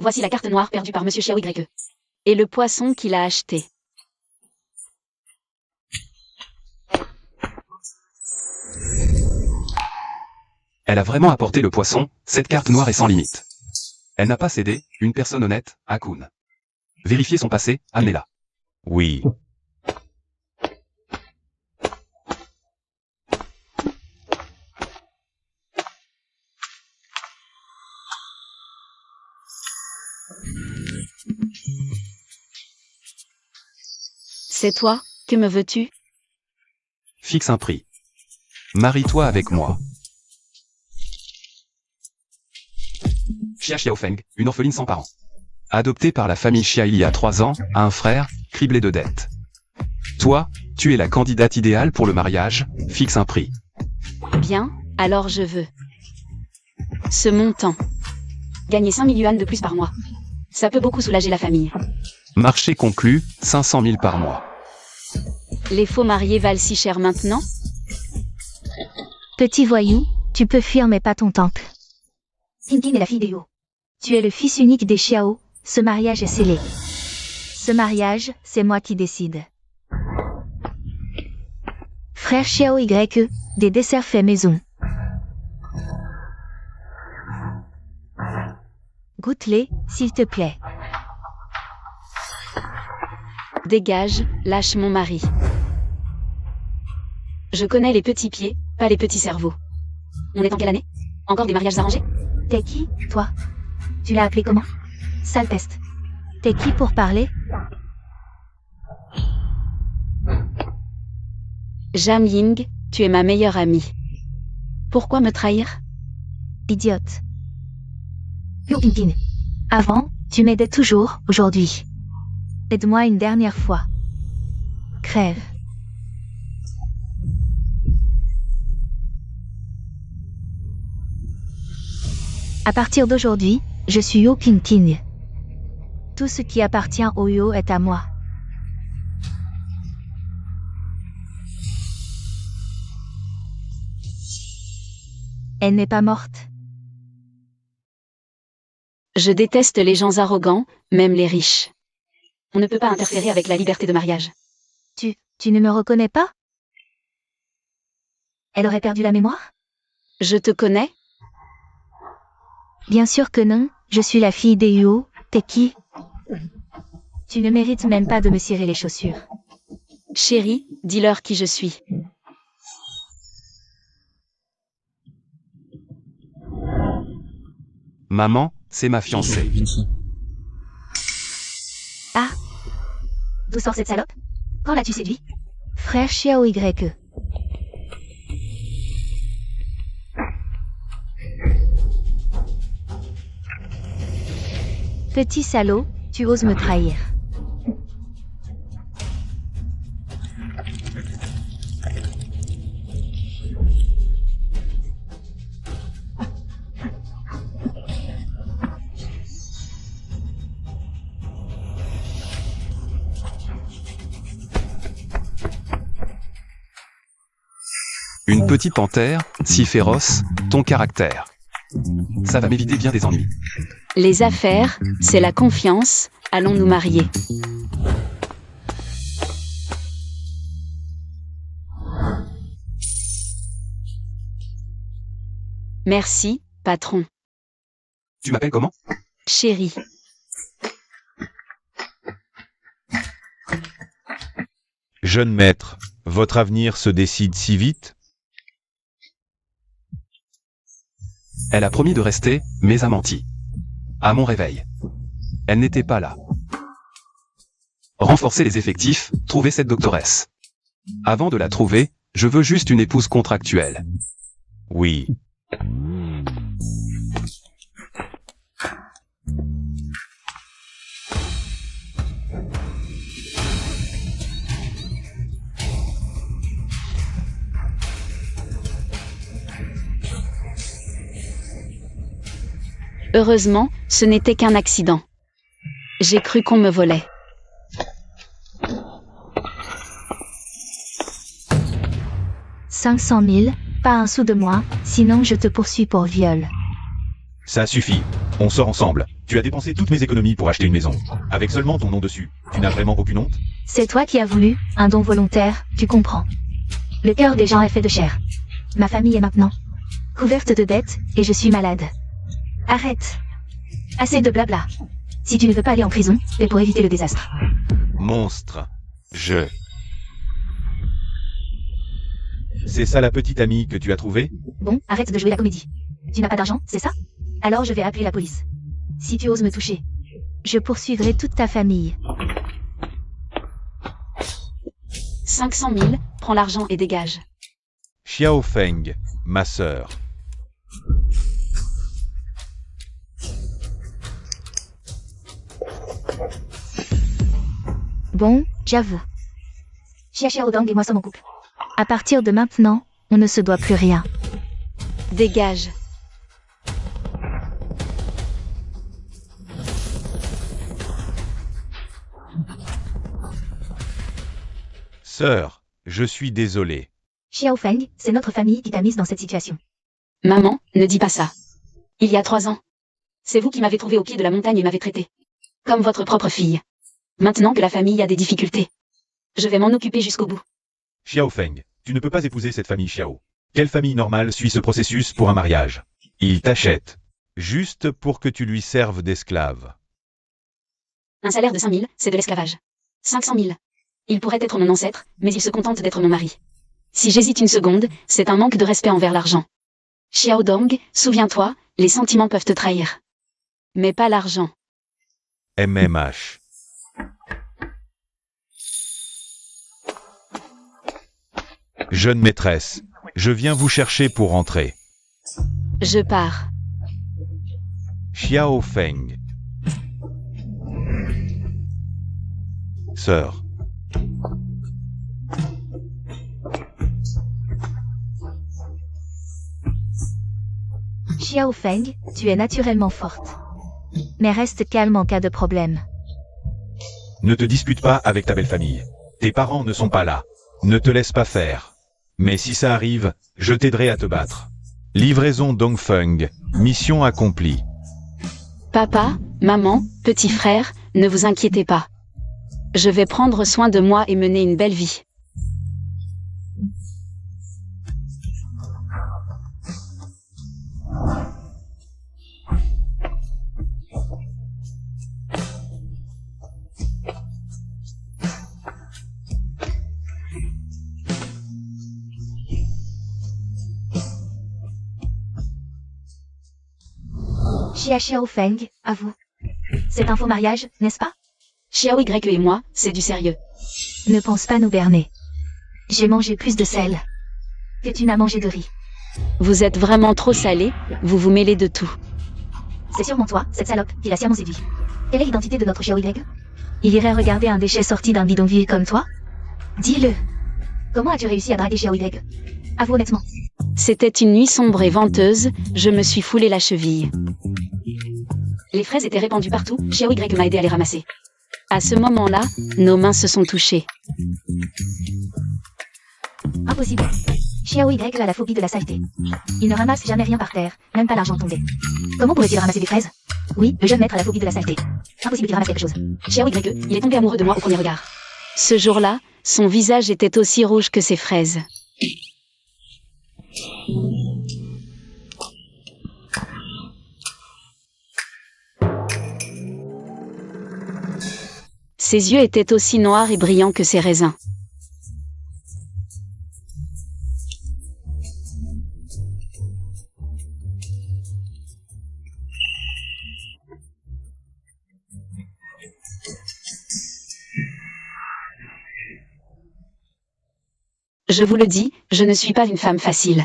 Voici la carte noire perdue par Monsieur Xiao YE. Et le poisson qu'il a acheté. Elle a vraiment apporté le poisson, cette carte noire est sans limite. Elle n'a pas cédé, une personne honnête, Hakun. Vérifiez son passé, amenez-la. Oui. C'est toi, que me veux-tu? Fixe un prix. Marie-toi avec moi. Xia Xiaofeng, une orpheline sans parents. Adoptée par la famille Xia il y a 3 ans, a un frère, criblé de dettes. Toi, tu es la candidate idéale pour le mariage, fixe un prix. Bien, alors je veux. Ce montant. Gagner 5 000 yuan de plus par mois. Ça peut beaucoup soulager la famille. Marché conclu, 500 000 par mois. Les faux mariés valent si cher maintenant? Petit voyou, tu peux fuir mais pas ton temple. Tintin est la fille des Yo. Tu es le fils unique des Xiao, ce mariage est scellé. Ce mariage, c'est moi qui décide. Frère Xiao YE, des desserts faits maison. Goûte-les, s'il te plaît. Dégage, lâche mon mari. Je connais les petits pieds, pas les petits cerveaux. On est en quelle année? Encore des mariages arrangés? T'es qui, toi? Tu l'as appelé comment? Sale peste. T'es qui pour parler? Jam Ying, tu es ma meilleure amie. Pourquoi me trahir? Idiote. Yo Tintin. Avant, tu m'aidais toujours, aujourd'hui. Aide-moi une dernière fois. Crève. À partir d'aujourd'hui, je suis Yo Tintin. Tout ce qui appartient au Yo est à moi. Elle n'est pas morte. Je déteste les gens arrogants, même les riches. On ne peut pas interférer avec la liberté de mariage. Tu ne me reconnais pas? Elle aurait perdu la mémoire? Je te connais? Bien sûr que non, je suis la fille des Yo, t'es qui? Tu ne mérites même pas de me cirer les chaussures. Chérie, dis-leur qui je suis. Maman, c'est ma fiancée. Ah! D'où sort cette salope? Quand l'as-tu séduit? Frère Xiao YE. Petit salaud, tu oses me trahir. Une petite panthère, si féroce, ton caractère. Ça va m'éviter bien des ennuis. Les affaires, c'est la confiance, allons nous marier. Merci, patron. Tu m'appelles comment? Chérie. Jeune maître, votre avenir se décide si vite? Elle a promis de rester, mais a menti. À mon réveil. Elle n'était pas là. Renforcer les effectifs, trouver cette doctoresse. Avant de la trouver, je veux juste une épouse contractuelle. Oui. Heureusement, ce n'était qu'un accident. J'ai cru qu'on me volait. « 500 000, pas un sou de moi, sinon je te poursuis pour viol. » Ça suffit. On sort ensemble. Tu as dépensé toutes mes économies pour acheter une maison. Avec seulement ton nom dessus. Tu n'as vraiment aucune honte? C'est toi qui as voulu, un don volontaire, tu comprends. Le cœur des gens est fait de chair. Ma famille est maintenant couverte de dettes, et je suis malade. Arrête. Assez de blabla. Si tu ne veux pas aller en prison, c'est pour éviter le désastre. Monstre. C'est ça la petite amie que tu as trouvée? Bon, arrête de jouer la comédie. Tu n'as pas d'argent, c'est ça? Alors je vais appeler la police. Si tu oses me toucher, je poursuivrai toute ta famille. 500 000, prends l'argent et dégage. Xiao Feng, ma sœur. Bon, j'avoue. Xia Xiaodong et moi sommes en couple. À partir de maintenant, on ne se doit plus rien. Dégage. Sœur, je suis désolé. Xiao Feng, c'est notre famille qui t'a mise dans cette situation. Maman, ne dis pas ça. Il y a 3 ans. C'est vous qui m'avez trouvé au pied de la montagne et m'avez traité comme votre propre fille. Maintenant que la famille a des difficultés, je vais m'en occuper jusqu'au bout. Xiao Feng, tu ne peux pas épouser cette famille Xiao. Quelle famille normale suit ce processus pour un mariage? Il t'achète. Juste pour que tu lui serves d'esclave. Un salaire de 5 000, c'est de l'esclavage. 500 000. Il pourrait être mon ancêtre, mais il se contente d'être mon mari. Si j'hésite une seconde, c'est un manque de respect envers l'argent. Xiao Dong, souviens-toi, les sentiments peuvent te trahir. Mais pas l'argent. MMH. Jeune maîtresse, je viens vous chercher pour rentrer. Je pars. Xiao Feng. Sœur. Xiao Feng, tu es naturellement forte. Mais reste calme en cas de problème. Ne te dispute pas avec ta belle famille. Tes parents ne sont pas là. Ne te laisse pas faire. Mais si ça arrive, je t'aiderai à te battre. Livraison Dongfeng. Mission accomplie. Papa, maman, petit frère, ne vous inquiétez pas. Je vais prendre soin de moi et mener une belle vie. Xiao Feng, à vous. C'est un faux mariage, n'est-ce pas? Xiao Y et moi, c'est du sérieux. Ne pense pas nous berner. J'ai mangé plus de sel que tu n'as mangé de riz. Vous êtes vraiment trop salé, vous vous mêlez de tout. C'est sûrement toi, cette salope, qui l'a sciemment séduit. Quelle est l'identité de notre Xiao Y? Il irait regarder un déchet sorti d'un bidonville comme toi? Dis-le. Comment as-tu réussi à draguer Xiao Y? Avoue honnêtement. C'était une nuit sombre et venteuse, je me suis foulé la cheville. Les fraises étaient répandues partout, Xiao Y m'a aidé à les ramasser. À ce moment-là, nos mains se sont touchées. Impossible. Xiao Y a la phobie de la saleté. Il ne ramasse jamais rien par terre, même pas l'argent tombé. Comment pourrait-il ramasser des fraises? Oui, le jeune maître a la phobie de la saleté. Impossible qu'il ramasse quelque chose. Xiao Y, il est tombé amoureux de moi au premier regard. Ce jour-là, son visage était aussi rouge que ses fraises. Ses yeux étaient aussi noirs et brillants que ses raisins. Je vous le dis, je ne suis pas une femme facile.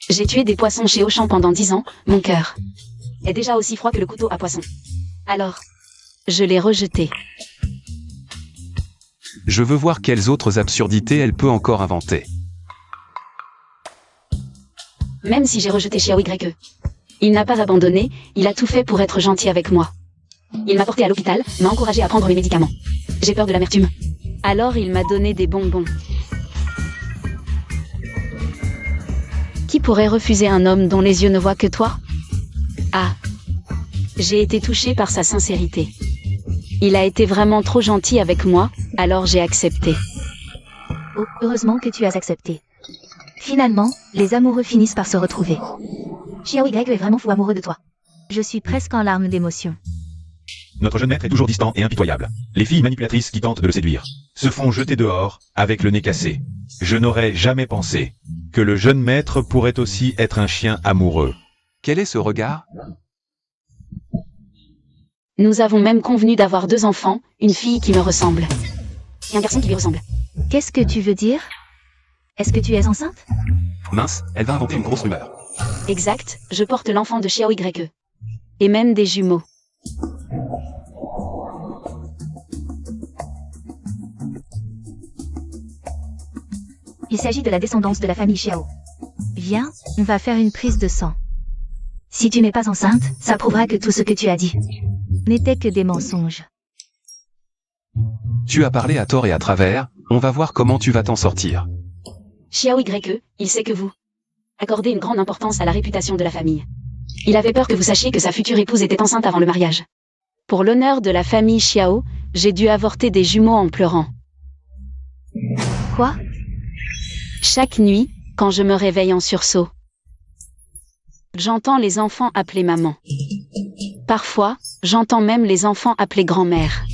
J'ai tué des poissons chez Auchan pendant 10 ans, mon cœur est déjà aussi froid que le couteau à poisson. Alors, je l'ai rejeté. Je veux voir quelles autres absurdités elle peut encore inventer. Même si j'ai rejeté Xiao Y, il n'a pas abandonné, il a tout fait pour être gentil avec moi. Il m'a porté à l'hôpital, m'a encouragé à prendre mes médicaments. J'ai peur de l'amertume. Alors il m'a donné des bonbons. Qui pourrait refuser un homme dont les yeux ne voient que toi? Ah, J'ai été touchée par sa sincérité. Il a été vraiment trop gentil avec moi, alors j'ai accepté. Oh, heureusement que tu as accepté. Finalement, les amoureux finissent par se retrouver. Xiao Y est vraiment fou amoureux de toi. Je suis presque en larmes d'émotion. Notre jeune maître est toujours distant et impitoyable. Les filles manipulatrices qui tentent de le séduire se font jeter dehors avec le nez cassé. Je n'aurais jamais pensé que le jeune maître pourrait aussi être un chien amoureux. Quel est ce regard? Nous avons même convenu d'avoir 2 enfants, une fille qui me ressemble. Et un garçon qui lui ressemble. Qu'est-ce que tu veux dire? Est-ce que tu es enceinte? Mince, elle va inventer une grosse rumeur. Exact, je porte l'enfant de Xiao Y. Et même des jumeaux. Il s'agit de la descendance de la famille Xiao. Viens, on va faire une prise de sang. Si tu n'es pas enceinte, ça prouvera que tout ce que tu as dit n'était que des mensonges. Tu as parlé à tort et à travers, on va voir comment tu vas t'en sortir. Xiao Y, il sait que vous accordez une grande importance à la réputation de la famille. Il avait peur que vous sachiez que sa future épouse était enceinte avant le mariage. Pour l'honneur de la famille Xiao, j'ai dû avorter des jumeaux en pleurant. Quoi? Chaque nuit, quand je me réveille en sursaut, j'entends les enfants appeler maman. Parfois, j'entends même les enfants appeler grand-mère.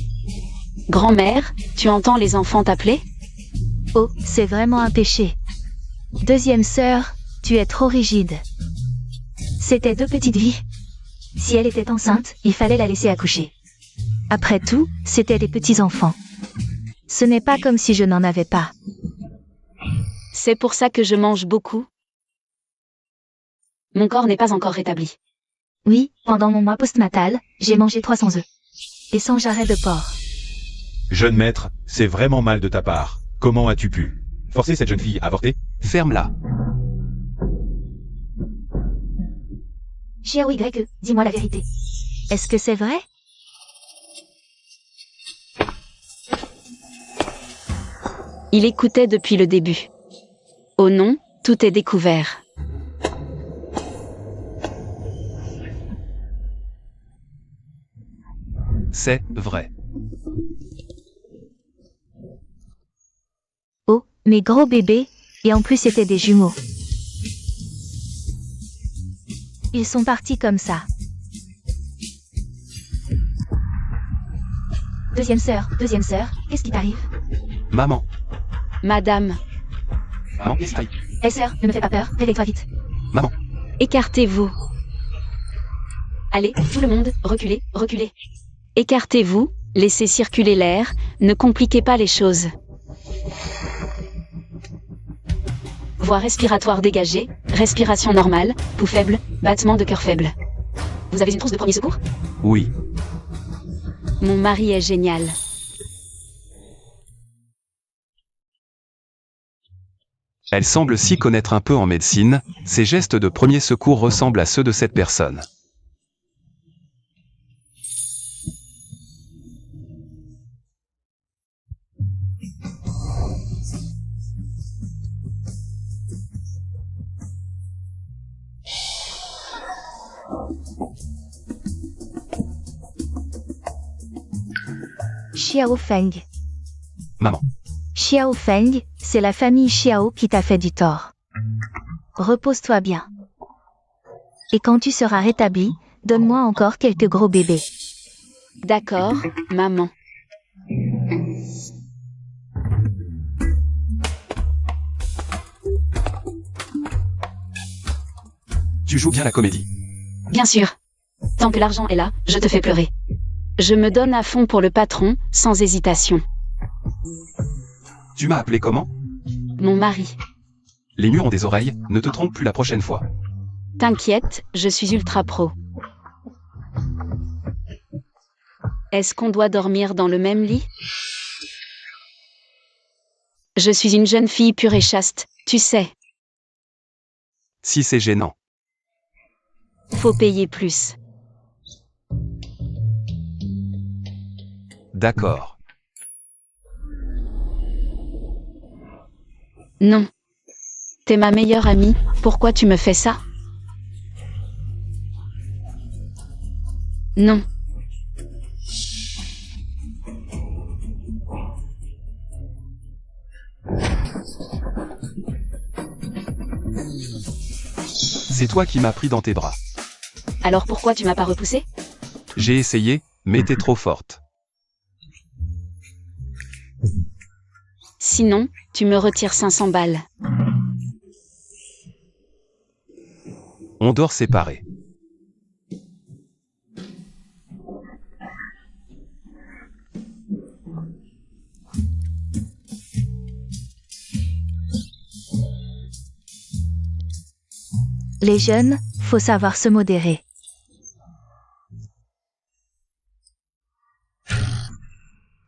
Grand-mère, tu entends les enfants t'appeler? Oh, c'est vraiment un péché. Deuxième sœur, tu es trop rigide. C'était 2 petites vies. Si elle était enceinte, il fallait la laisser accoucher. Après tout, c'était des petits-enfants. Ce n'est pas comme si je n'en avais pas. C'est pour ça que je mange beaucoup. Mon corps n'est pas encore rétabli. Oui, pendant mon mois postnatal, j'ai mangé 300 œufs. Et sans jarret de porc. Jeune maître, c'est vraiment mal de ta part. Comment as-tu pu forcer cette jeune fille à avorter? Ferme-la. Xiao Y, dis-moi la vérité. Est-ce que c'est vrai? Il écoutait depuis le début. Oh non, tout est découvert. C'est vrai. Oh, mes gros bébés, et en plus c'était des jumeaux. Ils sont partis comme ça. Deuxième sœur, qu'est-ce qui t'arrive? Maman. Madame, Maman, qu'est-ce qui t'arrive? Hé sœur, ne me fais pas peur, réveille-toi vite. Maman. écartez-vous. Allez, tout le monde, reculez, reculez. Écartez-vous, laissez circuler l'air, ne compliquez pas les choses. Voie respiratoire dégagée, respiration normale, pouls faible, battement de cœur faible. Vous avez une trousse de premier secours? Oui. Mon mari est génial. Elle semble s'y connaître un peu en médecine, ses gestes de premier secours ressemblent à ceux de cette personne. Xiao Feng. Maman. Xiao Feng, c'est la famille Xiao qui t'a fait du tort. Repose-toi bien. Et quand tu seras rétabli, donne-moi encore quelques gros bébés. D'accord, maman. Tu joues bien la comédie. Bien sûr. Tant que l'argent est là, je te fais pleurer. Je me donne à fond pour le patron, sans hésitation. Tu m'as appelé comment? Mon mari. Les murs ont des oreilles, ne te trompe plus la prochaine fois. T'inquiète, je suis ultra pro. Est-ce qu'on doit dormir dans le même lit? Je suis une jeune fille pure et chaste, tu sais. Si c'est gênant. Faut payer plus. D'accord. Non. T'es ma meilleure amie, pourquoi tu me fais ça? Non. C'est toi qui m'as pris dans tes bras. Alors pourquoi tu m'as pas repoussé? J'ai essayé, mais t'es trop forte. Sinon, tu me retires 500 balles. On dort séparés. Les jeunes, faut savoir se modérer.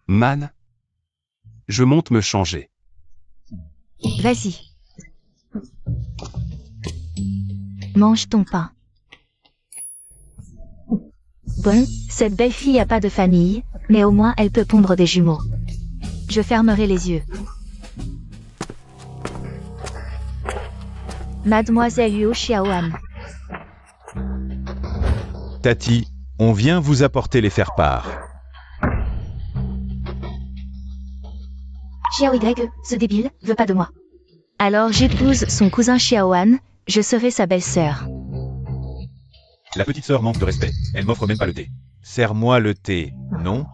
Man. Je monte me changer. Vas-y. Mange ton pain. Bon, cette belle fille a pas de famille, mais au moins elle peut pondre des jumeaux. Je fermerai les yeux. Mademoiselle Yu Xiaoan. Tati, on vient vous apporter les faire-part. Xiao Y, ce débile, veut pas de moi. Alors j'épouse son cousin Xiaoan, je serai sa belle-sœur. La petite sœur manque de respect, elle m'offre même pas le thé. Serre-moi le thé, non?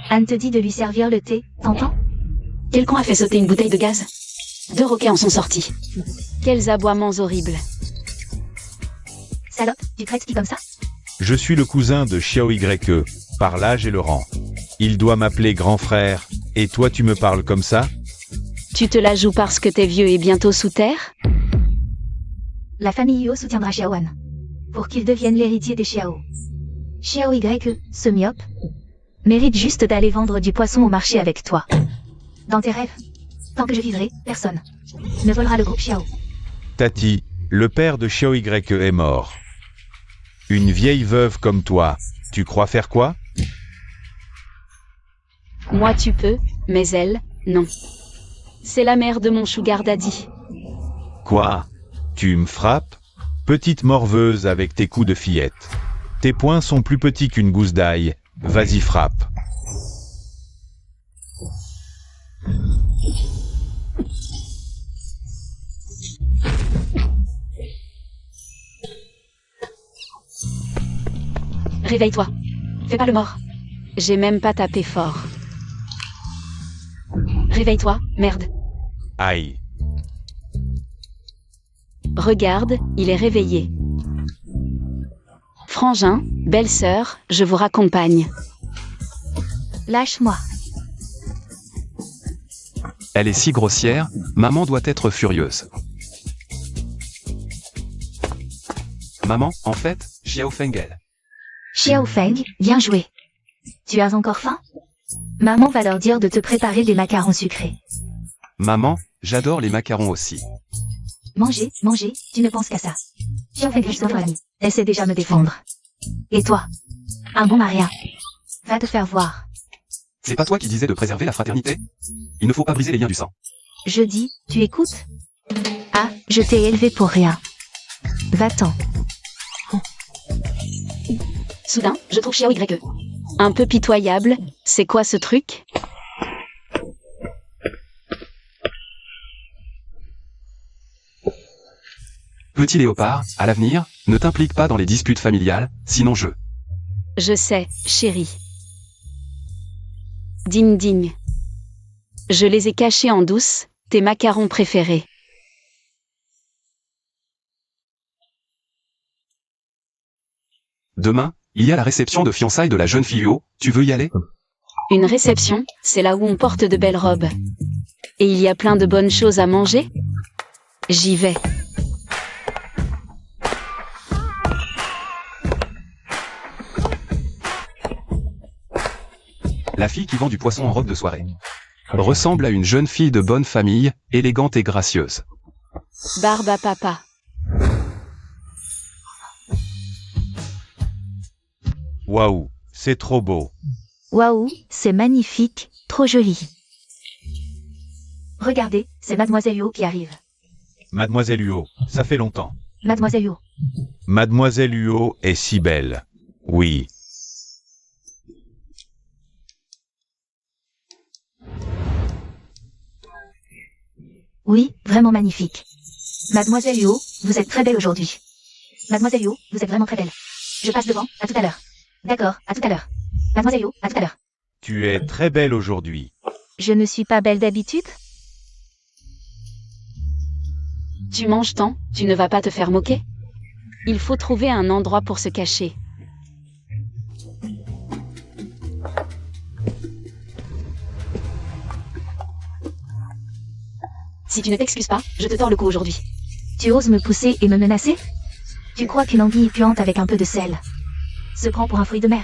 Anne te dit de lui servir le thé, t'entends? Quel con a fait sauter une bouteille de gaz? 2 roquets en sont sortis. Quels aboiements horribles. Salope, tu traites qui comme ça? Je suis le cousin de Xiao YE, par l'âge et le rang. Il doit m'appeler grand frère, et toi tu me parles comme ça? Tu te la joues parce que t'es vieux et bientôt sous terre? La famille Yo soutiendra Xiaoan. Pour qu'il devienne l'héritier des Xiao. Xiao Y, ce myope, mérite juste d'aller vendre du poisson au marché avec toi. Dans tes rêves. Tant que je vivrai, personne ne volera le groupe Xiao. Tati, le père de Xiao YE est mort. Une vieille veuve comme toi, tu crois faire quoi? Moi tu peux, mais elle, non. C'est la mère de mon sugar daddy. Quoi? Tu me frappes? Petite morveuse avec tes coups de fillette. Tes poings sont plus petits qu'une gousse d'ail. Vas-y, frappe. Réveille-toi. Fais pas le mort. J'ai même pas tapé fort. Réveille-toi, merde. Aïe. Regarde, il est réveillé. Frangin, belle-sœur, je vous raccompagne. Lâche-moi. Elle est si grossière, maman doit être furieuse. Maman, en fait, Xiao Fengel. Xiao Feng, bien joué. Tu as encore faim? Maman va leur dire de te préparer des macarons sucrés. Maman, j'adore les macarons aussi. Manger, manger, tu ne penses qu'à ça. Xiao Feng juste ton ami. Elle sait déjà me défendre. Et toi? Un bon maria. Va te faire voir. C'est pas toi qui disais de préserver la fraternité? Il ne faut pas briser les liens du sang. Je dis, tu écoutes? Ah, je t'ai élevé pour rien. Va-t'en. Soudain, je trouve Xiao YE un peu pitoyable. C'est quoi ce truc? Petit léopard, à l'avenir, ne t'implique pas dans les disputes familiales, sinon Je sais, chérie. Ding ding. Je les ai cachés en douce, tes macarons préférés. Demain, il y a la réception de fiançailles de la jeune fille Yo, tu veux y aller? Une réception, c'est là où on porte de belles robes. Et il y a plein de bonnes choses à manger? J'y vais. La fille qui vend du poisson en robe de soirée ressemble à une jeune fille de bonne famille, élégante et gracieuse. Barbe à papa. Waouh, c'est trop beau. Waouh, c'est magnifique, trop joli. Regardez, c'est Mademoiselle Yo qui arrive. Mademoiselle Huo, ça fait longtemps. Mademoiselle Huo. Mademoiselle Huo est si belle. Oui. Oui, vraiment magnifique. Mademoiselle Huo, vous êtes très belle aujourd'hui. Mademoiselle Huo, vous êtes vraiment très belle. Je passe devant, à tout à l'heure. D'accord, à tout à l'heure. Mademoiselle Huo, à tout à l'heure. Tu es très belle aujourd'hui. Je ne suis pas belle d'habitude? Tu manges tant, tu ne vas pas te faire moquer? Il faut trouver un endroit pour se cacher. Si tu ne t'excuses pas, je te tords le cou aujourd'hui. Tu oses me pousser et me menacer? Tu crois qu'une anguille puante avec un peu de sel se prend pour un fruit de mer?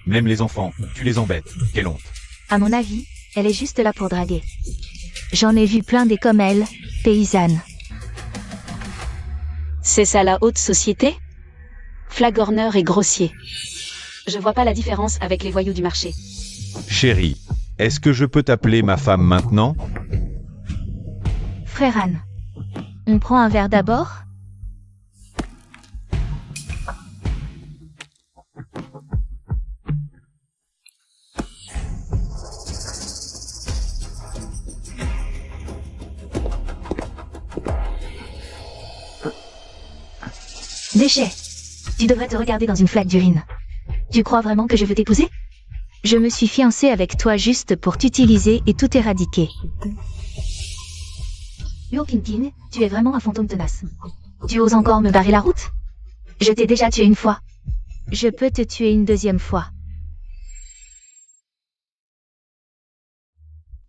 Même les enfants, tu les embêtes. Quelle honte. À mon avis, elle est juste là pour draguer. J'en ai vu plein des comme elle, paysannes. C'est ça la haute société? Flagorneur et grossier. Je vois pas la différence avec les voyous du marché. Chérie, est-ce que je peux t'appeler ma femme maintenant? Frère Anne. On prend un verre d'abord? Déchet. Tu devrais te regarder dans une flaque d'urine. Tu crois vraiment que je veux t'épouser? Je me suis fiancée avec toi juste pour t'utiliser et tout éradiquer. Yo King, tu es vraiment un fantôme tenace. Tu oses encore me barrer la route? Je t'ai déjà tué une fois. Je peux te tuer une deuxième fois.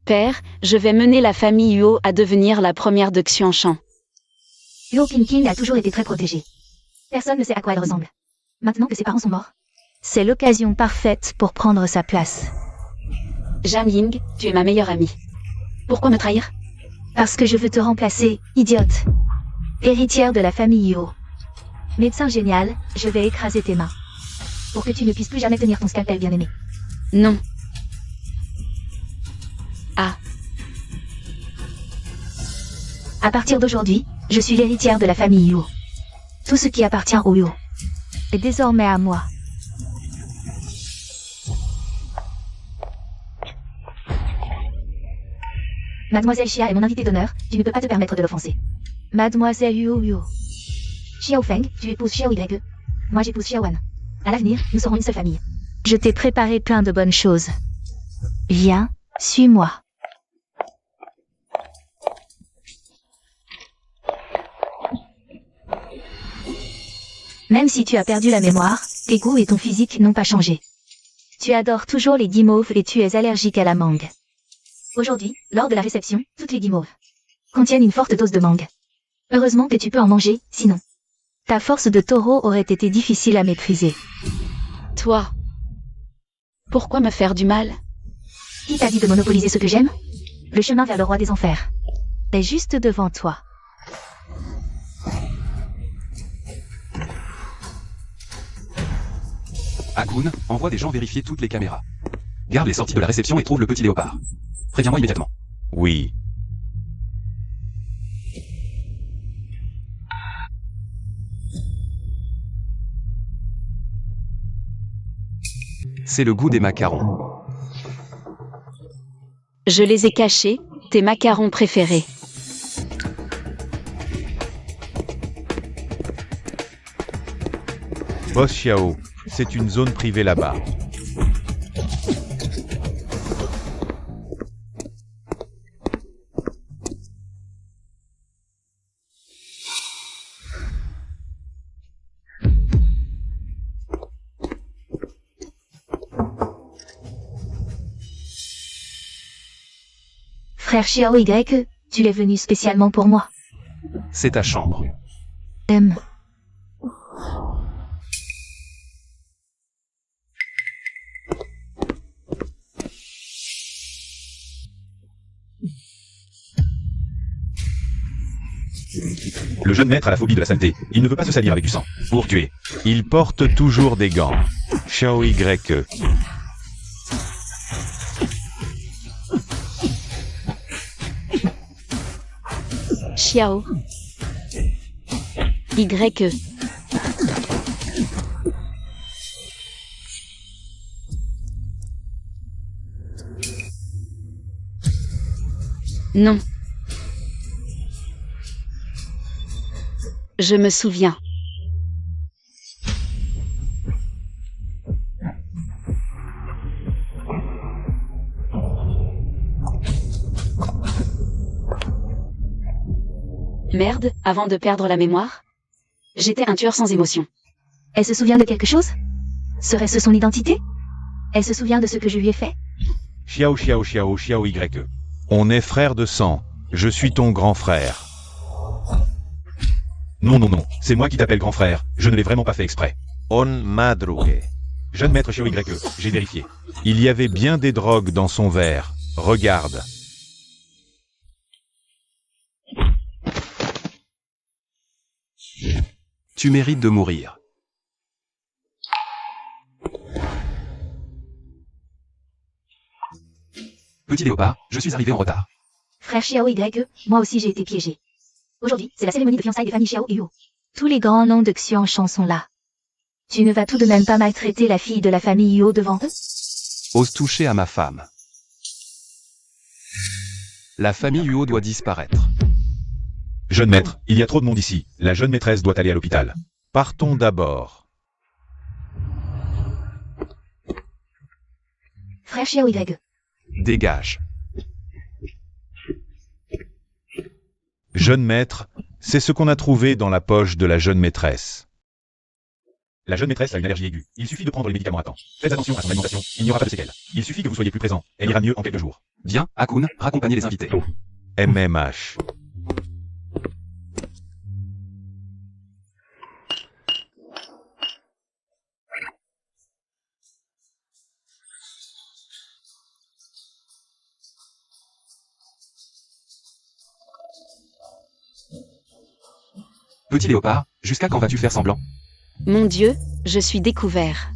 Père, je vais mener la famille Huo à devenir la première de Xianshan. Yo King a toujours été très protégée. Personne ne sait à quoi elle ressemble. Maintenant que ses parents sont morts, c'est l'occasion parfaite pour prendre sa place. Zhang Ying, tu es ma meilleure amie. Pourquoi me trahir? Parce que je veux te remplacer, idiote. Héritière de la famille Huo. Médecin génial, je vais écraser tes mains. Pour que tu ne puisses plus jamais tenir ton scalpel bien-aimé. Non. Ah. À partir d'aujourd'hui, je suis l'héritière de la famille Huo. Tout ce qui appartient au Huo est désormais à moi. Mademoiselle Xia est mon invitée d'honneur, tu ne peux pas te permettre de l'offenser. Mademoiselle Huo. Xiao Feng, tu épouses Xiao Ye. Moi j'épouse Xiao Wan. À l'avenir, nous serons une seule famille. Je t'ai préparé plein de bonnes choses. Viens, suis-moi. Même si tu as perdu la mémoire, tes goûts et ton physique n'ont pas changé. Tu adores toujours les guimauves et tu es allergique à la mangue. Aujourd'hui, lors de la réception, toutes les guimauves contiennent une forte dose de mangue. Heureusement que tu peux en manger, sinon ta force de taureau aurait été difficile à maîtriser. Toi. Pourquoi me faire du mal? Qui t'a dit de monopoliser ce que j'aime? Le chemin vers le roi des enfers est juste devant toi. Akun, envoie des gens vérifier toutes les caméras. Garde les sorties de la réception et trouve le petit léopard. Préviens-moi immédiatement. Oui. C'est le goût des macarons. Je les ai cachés, tes macarons préférés. Boss Xiao, c'est une zone privée là-bas. Frère Xiao Y, tu es venu spécialement pour moi. C'est ta chambre. Le jeune maître a la phobie de la saleté. Il ne veut pas se salir avec du sang. Pour tuer. Il porte toujours des gants. Xiao Y. Xiao. Y-E. Non. Je me souviens. Merde, avant de perdre la mémoire? J'étais un tueur sans émotion. Elle se souvient de quelque chose? Serait-ce son identité? Elle se souvient de ce que je lui ai fait? Xiao Xiao Xiao Xiao Y. On est frères de sang. Je suis ton grand frère. Non, non, non, c'est moi qui t'appelle grand frère. Je ne l'ai vraiment pas fait exprès. On madrugue. Jeune maître Xiao Y, j'ai vérifié. Il y avait bien des drogues dans son verre. Regarde. Tu mérites de mourir. Petit léopard, je suis arrivé en retard. Frère Xiao Y, moi aussi j'ai été piégé. Aujourd'hui, c'est la cérémonie de fiançailles des familles Xiao et Yuo. Tous les grands noms de Xianshan sont là. Tu ne vas tout de même pas maltraiter la fille de la famille Yuo devant eux? Ose toucher à ma femme. La famille Huo doit disparaître. Jeune maître, il y a trop de monde ici. La jeune maîtresse doit aller à l'hôpital. Partons d'abord. Frère Xiao Y. Dégage. Jeune maître, c'est ce qu'on a trouvé dans la poche de la jeune maîtresse. La jeune maîtresse a une allergie aiguë. Il suffit de prendre les médicaments à temps. Faites attention à son alimentation, il n'y aura pas de séquelles. Il suffit que vous soyez plus présent. Elle ira mieux en quelques jours. Viens, Hakun, raccompagner les invités. MMH. Petit léopard, jusqu'à quand vas-tu faire semblant? Mon Dieu, je suis découvert.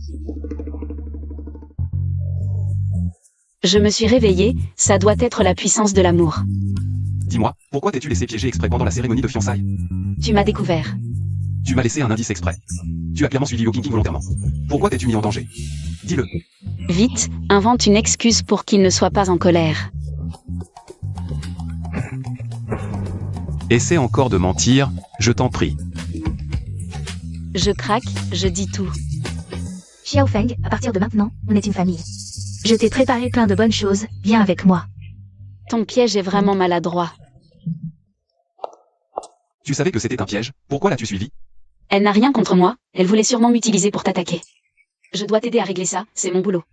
Je me suis réveillé, ça doit être la puissance de l'amour. Dis-moi, pourquoi t'es-tu laissé piéger exprès pendant la cérémonie de fiançailles? Tu m'as découvert. Tu m'as laissé un indice exprès. Tu as clairement suivi Yo King volontairement. Pourquoi t'es-tu mis en danger? Dis-le. Vite, invente une excuse pour qu'il ne soit pas en colère. Essaie encore de mentir, je t'en prie. Je craque, je dis tout. Xiao Feng, à partir de maintenant, on est une famille. Je t'ai préparé plein de bonnes choses, viens avec moi. Ton piège est vraiment maladroit. Tu savais que c'était un piège, pourquoi l'as-tu suivi? Elle n'a rien contre moi, elle voulait sûrement m'utiliser pour t'attaquer. Je dois t'aider à régler ça, c'est mon boulot.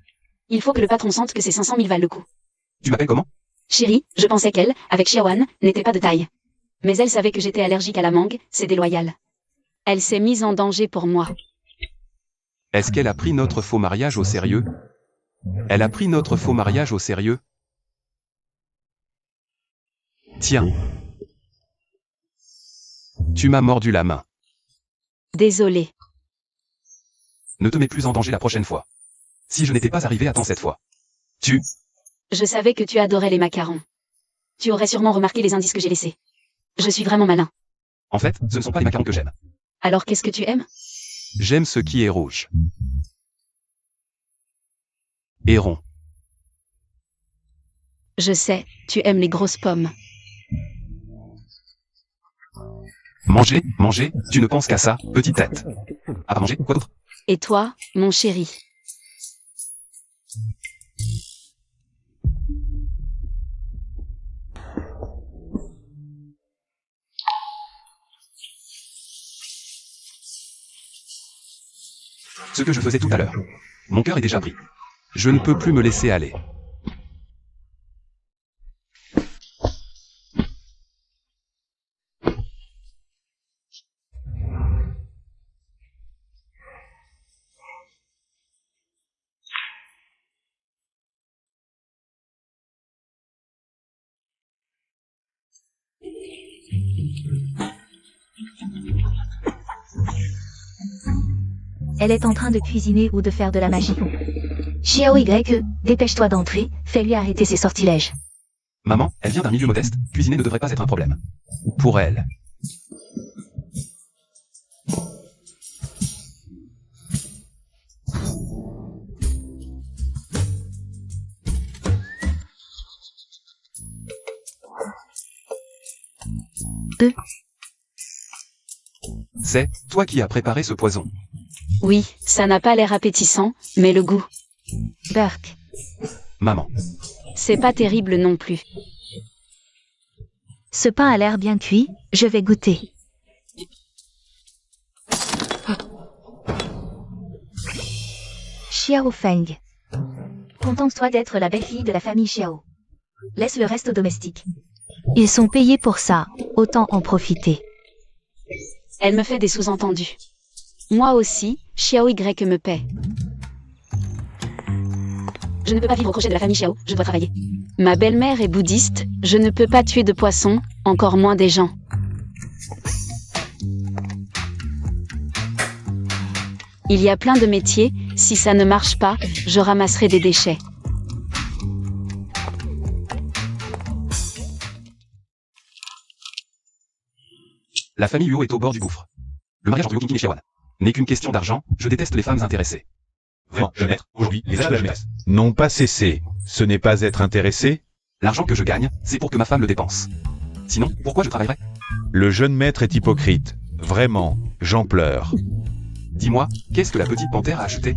Il faut que le patron sente que ces 500 000 valent le coup. Tu m'appelles comment? Chérie, je pensais qu'elle, avec Xiaoan, n'était pas de taille. Mais elle savait que j'étais allergique à la mangue, c'est déloyal. Elle s'est mise en danger pour moi. Est-ce qu'elle a pris notre faux mariage au sérieux? Elle a pris notre faux mariage au sérieux? Tiens. Tu m'as mordu la main. Désolée. Ne te mets plus en danger la prochaine fois. Si je n'étais pas arrivé à temps cette fois. Je savais que tu adorais les macarons. Tu aurais sûrement remarqué les indices que j'ai laissés. Je suis vraiment malin. En fait, ce ne sont pas les macarons que j'aime. Alors qu'est-ce que tu aimes? J'aime ce qui est rouge. Et rond. Je sais, tu aimes les grosses pommes. Manger, manger, tu ne penses qu'à ça, petite tête. À pas manger, quoi d'autre? Et toi, mon chéri? Ce que je faisais tout à l'heure. Mon cœur est déjà pris. Je ne peux plus me laisser aller. Elle est en train de cuisiner ou de faire de la magie. Xiao Y, dépêche-toi d'entrer, fais-lui arrêter ses sortilèges. Maman, elle vient d'un milieu modeste, cuisiner ne devrait pas être un problème. Pour elle. peu. C'est toi qui as préparé ce poison. Oui, ça n'a pas l'air appétissant, mais le goût, Burke. Maman. c'est pas terrible non plus. Ce pain a l'air bien cuit, je vais goûter. Xiao Feng. Contente-toi d'être la belle-fille de la famille Xiao. Laisse le reste aux domestiques. Ils sont payés pour ça, autant en profiter. Elle me fait des sous-entendus. Moi aussi, Xiao Y me paie. Je ne peux pas vivre au crochet de la famille Xiao, je dois travailler. Ma belle-mère est bouddhiste, je ne peux pas tuer de poissons, encore moins des gens. Il y a plein de métiers, si ça ne marche pas, je ramasserai des déchets. La famille Luo est au bord du gouffre. Le mariage entre Luo Qingqing et Xiaoan n'est qu'une question d'argent, je déteste les femmes intéressées. Vraiment, jeune maître, aujourd'hui, les âges de la jeunesse n'ont pas cessé. Ce n'est pas être intéressé. L'argent que je gagne, c'est pour que ma femme le dépense. Sinon, pourquoi je travaillerais? Le jeune maître est hypocrite. Vraiment, j'en pleure. Dis-moi, qu'est-ce que la petite panthère a acheté?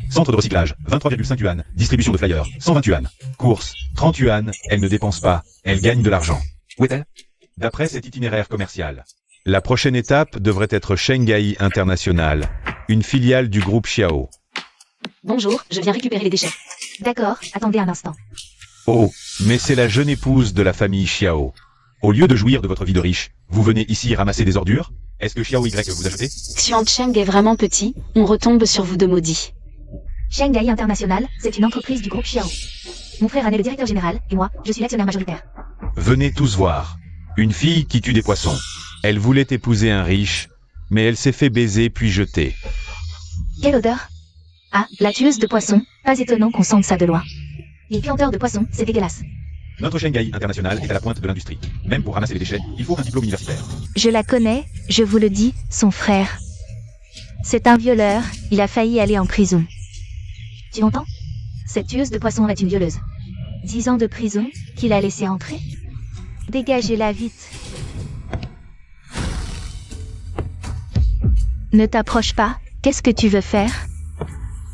Centre de recyclage, 23,5 yuan. Distribution de flyers, 120 yuan. Course, 30 yuan. Elle ne dépense pas, elle gagne de l'argent. Où est-elle? D'après cet itinéraire commercial. La prochaine étape devrait être Shanghai International, une filiale du groupe Xiao. Bonjour, je viens récupérer les déchets. D'accord, attendez un instant. Oh, mais c'est la jeune épouse de la famille Xiao. Au lieu de jouir de votre vie de riche, vous venez ici ramasser des ordures? Est-ce que Xiao Y vous achetez? Xuancheng est vraiment petit, on retombe sur vous deux maudits. Shanghai International, c'est une entreprise du groupe Xiao. Mon frère en est le directeur général, et moi, je suis l'actionnaire majoritaire. Venez tous voir. Une fille qui tue des poissons. Elle voulait épouser un riche, mais elle s'est fait baiser puis jeter. Quelle odeur! Ah, la tueuse de poissons, pas étonnant qu'on sente ça de loin. Les planteurs de poissons, c'est dégueulasse. Notre Shanghai International est à la pointe de l'industrie. Même pour ramasser les déchets, il faut un diplôme universitaire. Je la connais, je vous le dis, son frère. C'est un violeur, il a failli aller en prison. Tu entends? Cette tueuse de poissons est une violeuse. 10 ans de prison, qu'il a laissé entrer? Dégagez-la vite. Ne t'approche pas, qu'est-ce que tu veux faire?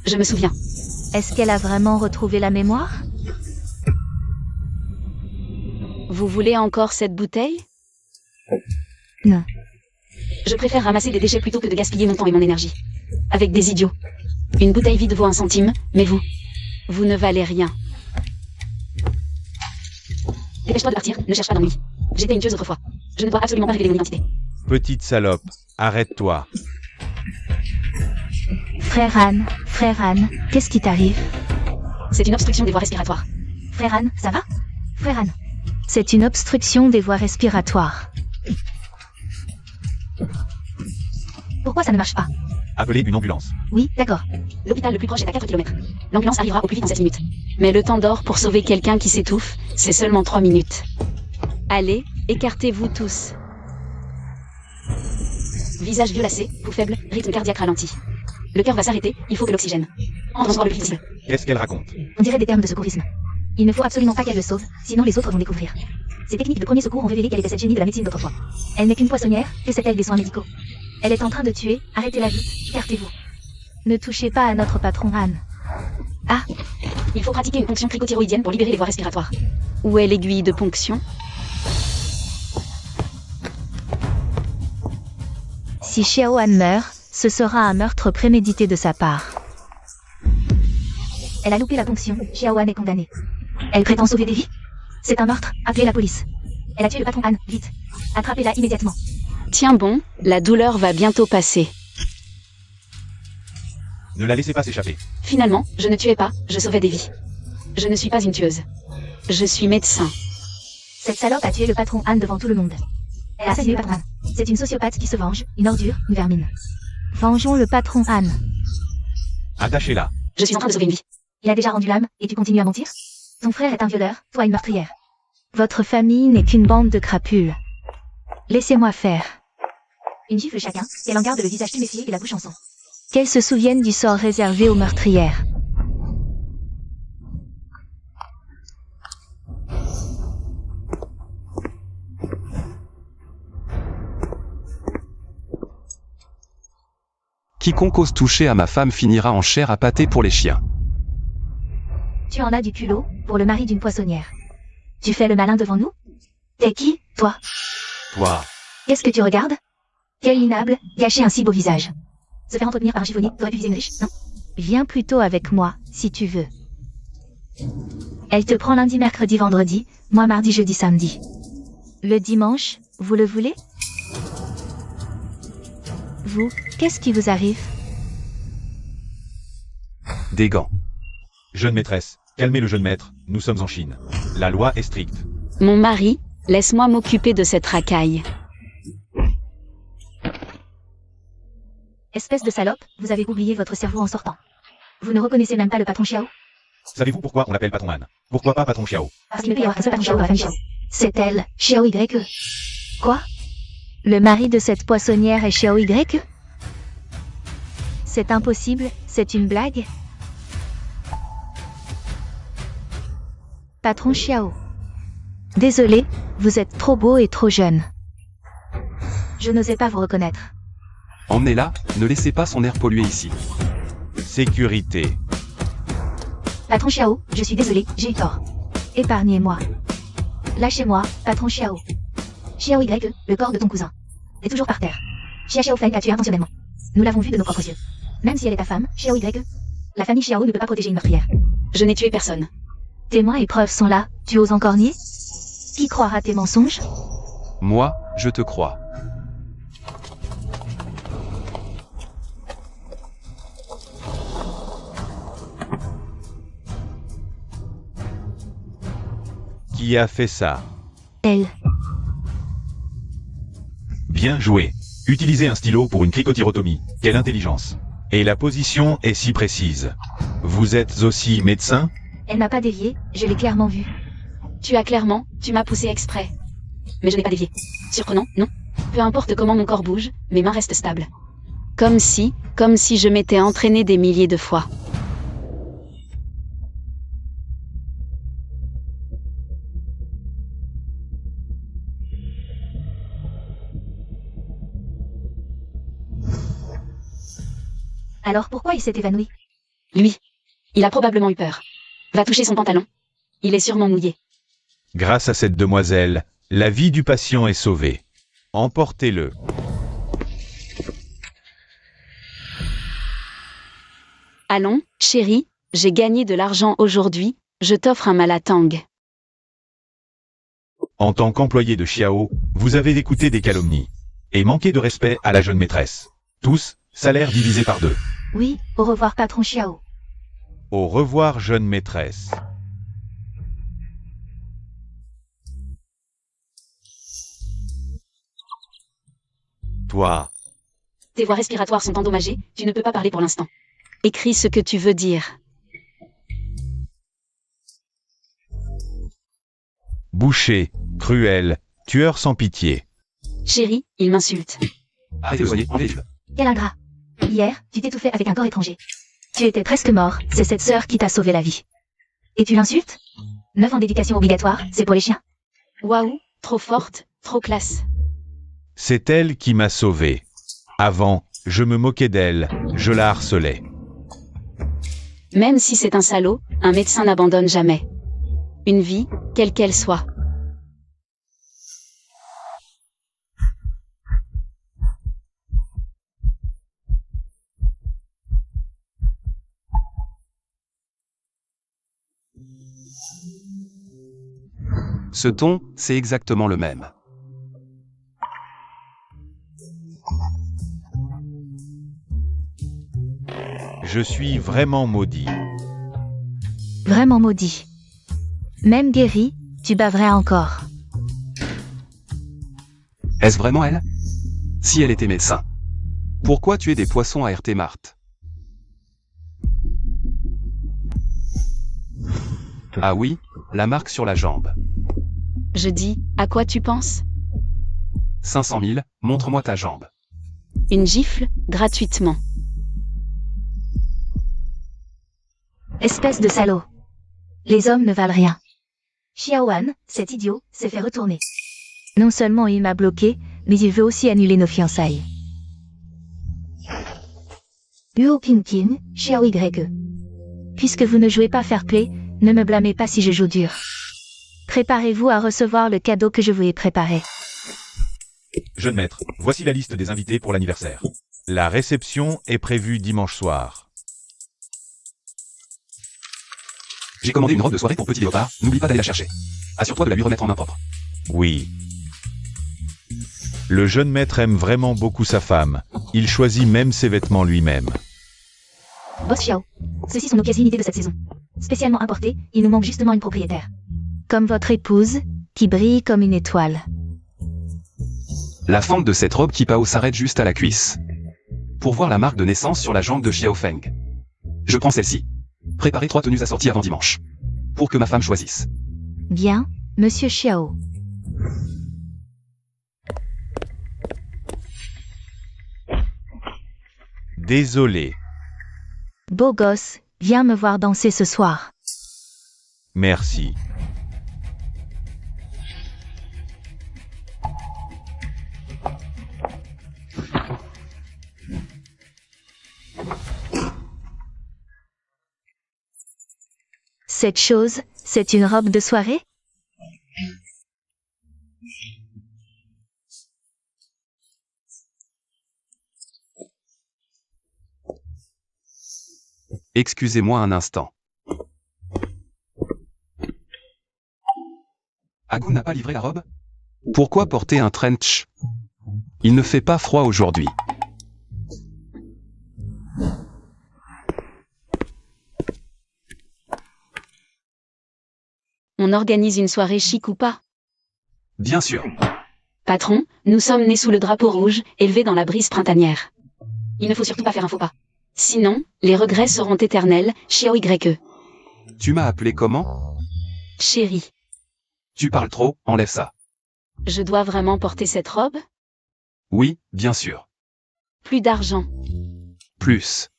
Je me souviens. Est-ce qu'elle a vraiment retrouvé la mémoire? Vous voulez encore cette bouteille? Non. Je préfère ramasser des déchets plutôt que de gaspiller mon temps et mon énergie. Avec des idiots. Une bouteille vide vaut 1 centime, mais vous ne valez rien. Dépêche-toi de partir, ne cherche pas d'ennui. J'étais une tueuse autrefois. Je ne dois absolument pas révéler mon identité. Petite salope, arrête-toi. Frère Anne, qu'est-ce qui t'arrive? C'est une obstruction des voies respiratoires. Frère Anne, ça va? Frère Anne. C'est une obstruction des voies respiratoires. Pourquoi ça ne marche pas? Appelez une ambulance. Oui, d'accord. L'hôpital le plus proche est à 4 km. L'ambulance arrivera au plus vite en 7 minutes. Mais le temps d'or pour sauver quelqu'un qui s'étouffe, c'est seulement 3 minutes. Allez, écartez-vous tous. Visage violacé, pouls faible, rythme cardiaque ralenti. Le cœur va s'arrêter, il faut que l'oxygène. En transport le plus possible. Qu'est-ce qu'elle raconte? On dirait des termes de secourisme. Il ne faut absolument pas qu'elle le sauve, sinon les autres vont découvrir. Ces techniques de premier secours ont révélé qu'elle était cette génie de la médecine d'autrefois. Elle n'est qu'une poissonnière, que sait-elle des soins médicaux? Elle est en train de tuer, arrêtez-la vite, écartez-vous. Ne touchez pas à notre patron Anne. Ah, Il faut pratiquer une ponction cricothyroïdienne pour libérer les voies respiratoires. Où est l'aiguille de ponction? si Xiao An meurt, ce sera un meurtre prémédité de sa part. Elle a loupé la ponction, Xiao An est condamnée. Elle prétend sauver des vies? C'est un meurtre, appelez la police. Elle a tué le patron Han, vite. Attrapez-la immédiatement. Tiens bon, la douleur va bientôt passer. Ne la laissez pas s'échapper. Finalement, je ne tuais pas, je sauvais des vies. Je ne suis pas une tueuse. Je suis médecin. Cette salope a tué le patron Han devant tout le monde. Elle a assassiné le patron Han. C'est une sociopathe qui se venge, une ordure, une vermine. Vengeons le patron Han. Attachez-la. Je suis en train de sauver une vie. Il a déjà rendu l'âme, et tu continues à mentir? Ton frère est un violeur, toi une meurtrière. Votre famille n'est qu'une bande de crapules. Laissez-moi faire. Une gifle chacun, qu'elle en garde le visage tuméfié et la bouche en sang. Qu'elle se souvienne du sort réservé aux meurtrières. Quiconque ose toucher à ma femme finira en chair à pâté pour les chiens. Tu en as du culot, pour le mari d'une poissonnière. Tu fais le malin devant nous? T'es qui, toi? Toi. Qu'est-ce que tu regardes? Quel minable, gâcher un si beau visage. Se faire entretenir par un chiffonnier, t'aurais pu viser une riche, non? Viens plutôt avec moi, si tu veux. Elle te prend lundi, mercredi, vendredi, moi mardi, jeudi, samedi. Le dimanche, vous le voulez? Vous, qu'est-ce qui vous arrive? Des gants. Jeune maîtresse, calmez le jeune maître, nous sommes en Chine. La loi est stricte. Mon mari, laisse-moi m'occuper de cette racaille. Espèce de salope, vous avez oublié votre cerveau en sortant. Vous ne reconnaissez même pas le patron Xiao? Savez-vous pourquoi on l'appelle patron Han? Pourquoi pas patron Xiao? Parce qu'il ne peut y avoir qu'un seul patron Xiao dans la famille Xiao. C'est elle, Xiao YE. Quoi? Le mari de cette poissonnière est Xiao YE? C'est impossible, c'est une blague? Patron Xiao. Désolé, vous êtes trop beau et trop jeune. Je n'osais pas vous reconnaître. Emmenez-la, ne laissez pas son air pollué ici. Sécurité. Patron Xiao, je suis désolé, j'ai eu tort. Épargnez-moi. Lâchez-moi, patron Xiao. Xiao YE, le corps de ton cousin. est toujours par terre. Xia Xiaofeng l'a tué intentionnellement. Nous l'avons vu de nos propres yeux. Même si elle est ta femme, Xiao YE, la famille Xiao ne peut pas protéger une meurtrière. Je n'ai tué personne. Témoins et preuves sont là, tu oses encore nier? Qui croira tes mensonges? Moi, je te crois. Qui a fait ça? Elle. Bien joué. Utilisez un stylo pour une cricotyrotomie. Quelle intelligence. Et la position est si précise. Vous êtes aussi médecin? Elle n'a pas dévié, je l'ai clairement vue. Tu m'as poussé exprès. Mais je n'ai pas dévié. Surprenant, non? Peu importe comment mon corps bouge, mes mains restent stables. Comme si je m'étais entraîné des milliers de fois. Alors pourquoi il s'est évanoui? Lui, il a probablement eu peur. Va toucher son pantalon. Il est sûrement mouillé. Grâce à cette demoiselle, la vie du patient est sauvée. Emportez-le. Allons, chérie, j'ai gagné de l'argent aujourd'hui, je t'offre un malatang. En tant qu'employé de Xiao, vous avez écouté des calomnies. Et manqué de respect à la jeune maîtresse. Tous, salaire divisé par 2. Oui, au revoir patron Xiao. Au revoir jeune maîtresse. Toi. Tes voies respiratoires sont endommagées, tu ne peux pas parler pour l'instant. Écris ce que tu veux dire. Boucher, cruel, tueur sans pitié. Chérie, il m'insulte. Arrêtez de soigner, enlevez-le. Quel ingrat. Hier, tu t'étouffais avec un corps étranger. Tu étais presque mort, c'est cette sœur qui t'a sauvé la vie. Et tu l'insultes? 9 ans d'éducation obligatoire, c'est pour les chiens. Waouh, trop forte, trop classe. C'est elle qui m'a sauvé. Avant, je me moquais d'elle, je la harcelais. Même si c'est un salaud, un médecin n'abandonne jamais. Une vie, quelle qu'elle soit. Ce ton, c'est exactement le même. Je suis vraiment maudit. Vraiment maudit. Même guéri, tu baverais encore. Est-ce vraiment elle? Si elle était médecin. Pourquoi tuer des poissons à RT Marthe? Ah oui, la marque sur la jambe. Je dis, à quoi tu penses? 500 000, montre-moi ta jambe. Une gifle, gratuitement. Espèce de salaud. Les hommes ne valent rien. Xiaoan, cet idiot, s'est fait retourner. Non seulement il m'a bloqué, mais il veut aussi annuler nos fiançailles. Luo Pingpin, Xiao YE. Puisque vous ne jouez pas fair play, ne me blâmez pas si je joue dur. Préparez-vous à recevoir le cadeau que je vous ai préparé. Jeune maître, voici la liste des invités pour l'anniversaire. La réception est prévue dimanche soir. J'ai commandé une robe de soirée pour Petit Léopard, n'oublie pas d'aller la chercher. Assure-toi de la lui remettre en main propre. Oui. Le jeune maître aime vraiment beaucoup sa femme. Il choisit même ses vêtements lui-même. Boss Xiao. Ceux-ci sont nos pièces limitées de cette saison. Spécialement importées, il nous manque justement une propriétaire. Comme votre épouse, qui brille comme une étoile. La fente de cette robe Kipao s'arrête juste à la cuisse. Pour voir la marque de naissance sur la jambe de Xiao Feng. Je prends celle-ci. Préparez 3 tenues assorties avant dimanche. Pour que ma femme choisisse. Bien, Monsieur Xiao. Désolé. Beau gosse, viens me voir danser ce soir. Merci. Cette chose, c'est une robe de soirée? Excusez-moi un instant. Akun n'a pas livré la robe? Pourquoi porter un trench? Il ne fait pas froid aujourd'hui. On organise une soirée chic ou pas? Bien sûr. Patron, nous sommes nés sous le drapeau rouge, élevés dans la brise printanière. Il ne faut surtout pas faire un faux pas. Sinon, les regrets seront éternels, Xiao YE. Tu m'as appelé comment? Chérie, Tu parles trop, enlève ça. je dois vraiment porter cette robe? Oui, bien sûr. Plus d'argent. Plus.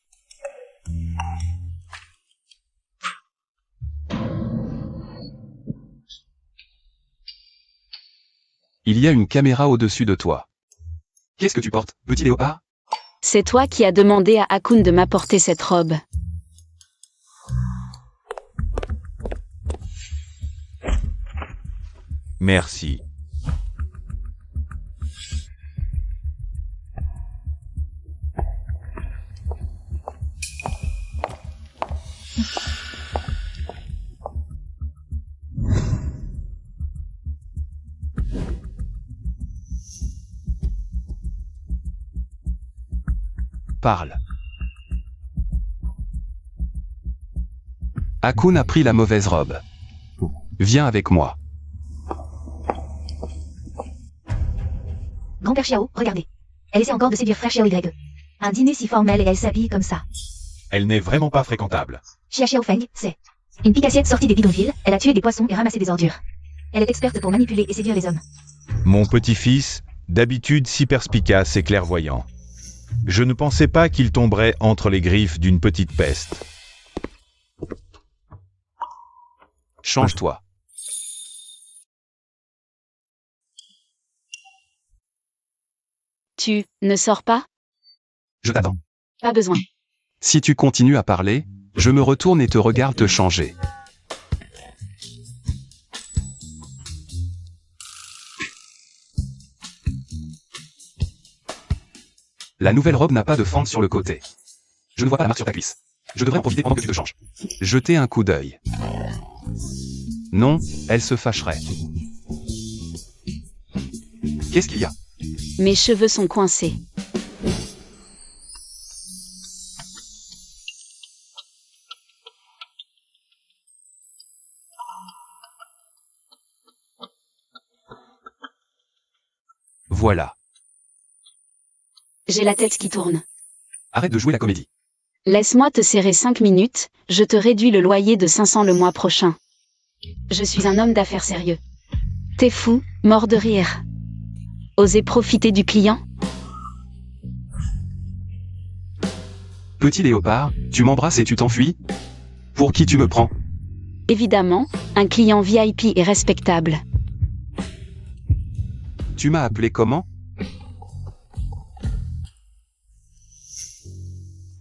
Il y a une caméra au-dessus de toi. Qu'est-ce que tu portes, Petit Léopard? C'est toi qui as demandé à Akun de m'apporter cette robe. Merci. Parle. Akun a pris la mauvaise robe. Viens avec moi. Grand-père Xiao, regardez. Elle essaie encore de séduire frère Xiao YE. Un dîner si formel et elle s'habille comme ça. Elle n'est vraiment pas fréquentable. Xia Xiao Feng, c'est une pique-assiette sortie des bidonvilles, elle a tué des poissons et ramassé des ordures. Elle est experte pour manipuler et séduire les hommes. Mon petit-fils, d'habitude si perspicace et clairvoyant. Je ne pensais pas qu'il tomberait entre les griffes d'une petite peste. Change-toi. Tu ne sors pas? Je t'attends. Pas besoin. Si tu continues à parler, je me retourne et te regarde te changer. La nouvelle robe n'a pas de fente sur le côté. Je ne vois pas la marque sur ta cuisse. Je devrais en profiter pendant que tu te changes. Jetez un coup d'œil. Non, elle se fâcherait. Qu'est-ce qu'il y a? Mes cheveux sont coincés. Voilà. J'ai la tête qui tourne. Arrête de jouer la comédie. Laisse-moi te serrer 5 minutes, je te réduis le loyer de 500 le mois prochain. Je suis un homme d'affaires sérieux. T'es fou, mort de rire. Oser profiter du client? Petit Léopard, tu m'embrasses et tu t'enfuis? Pour qui tu me prends? Évidemment, un client VIP et respectable. Tu m'as appelé comment?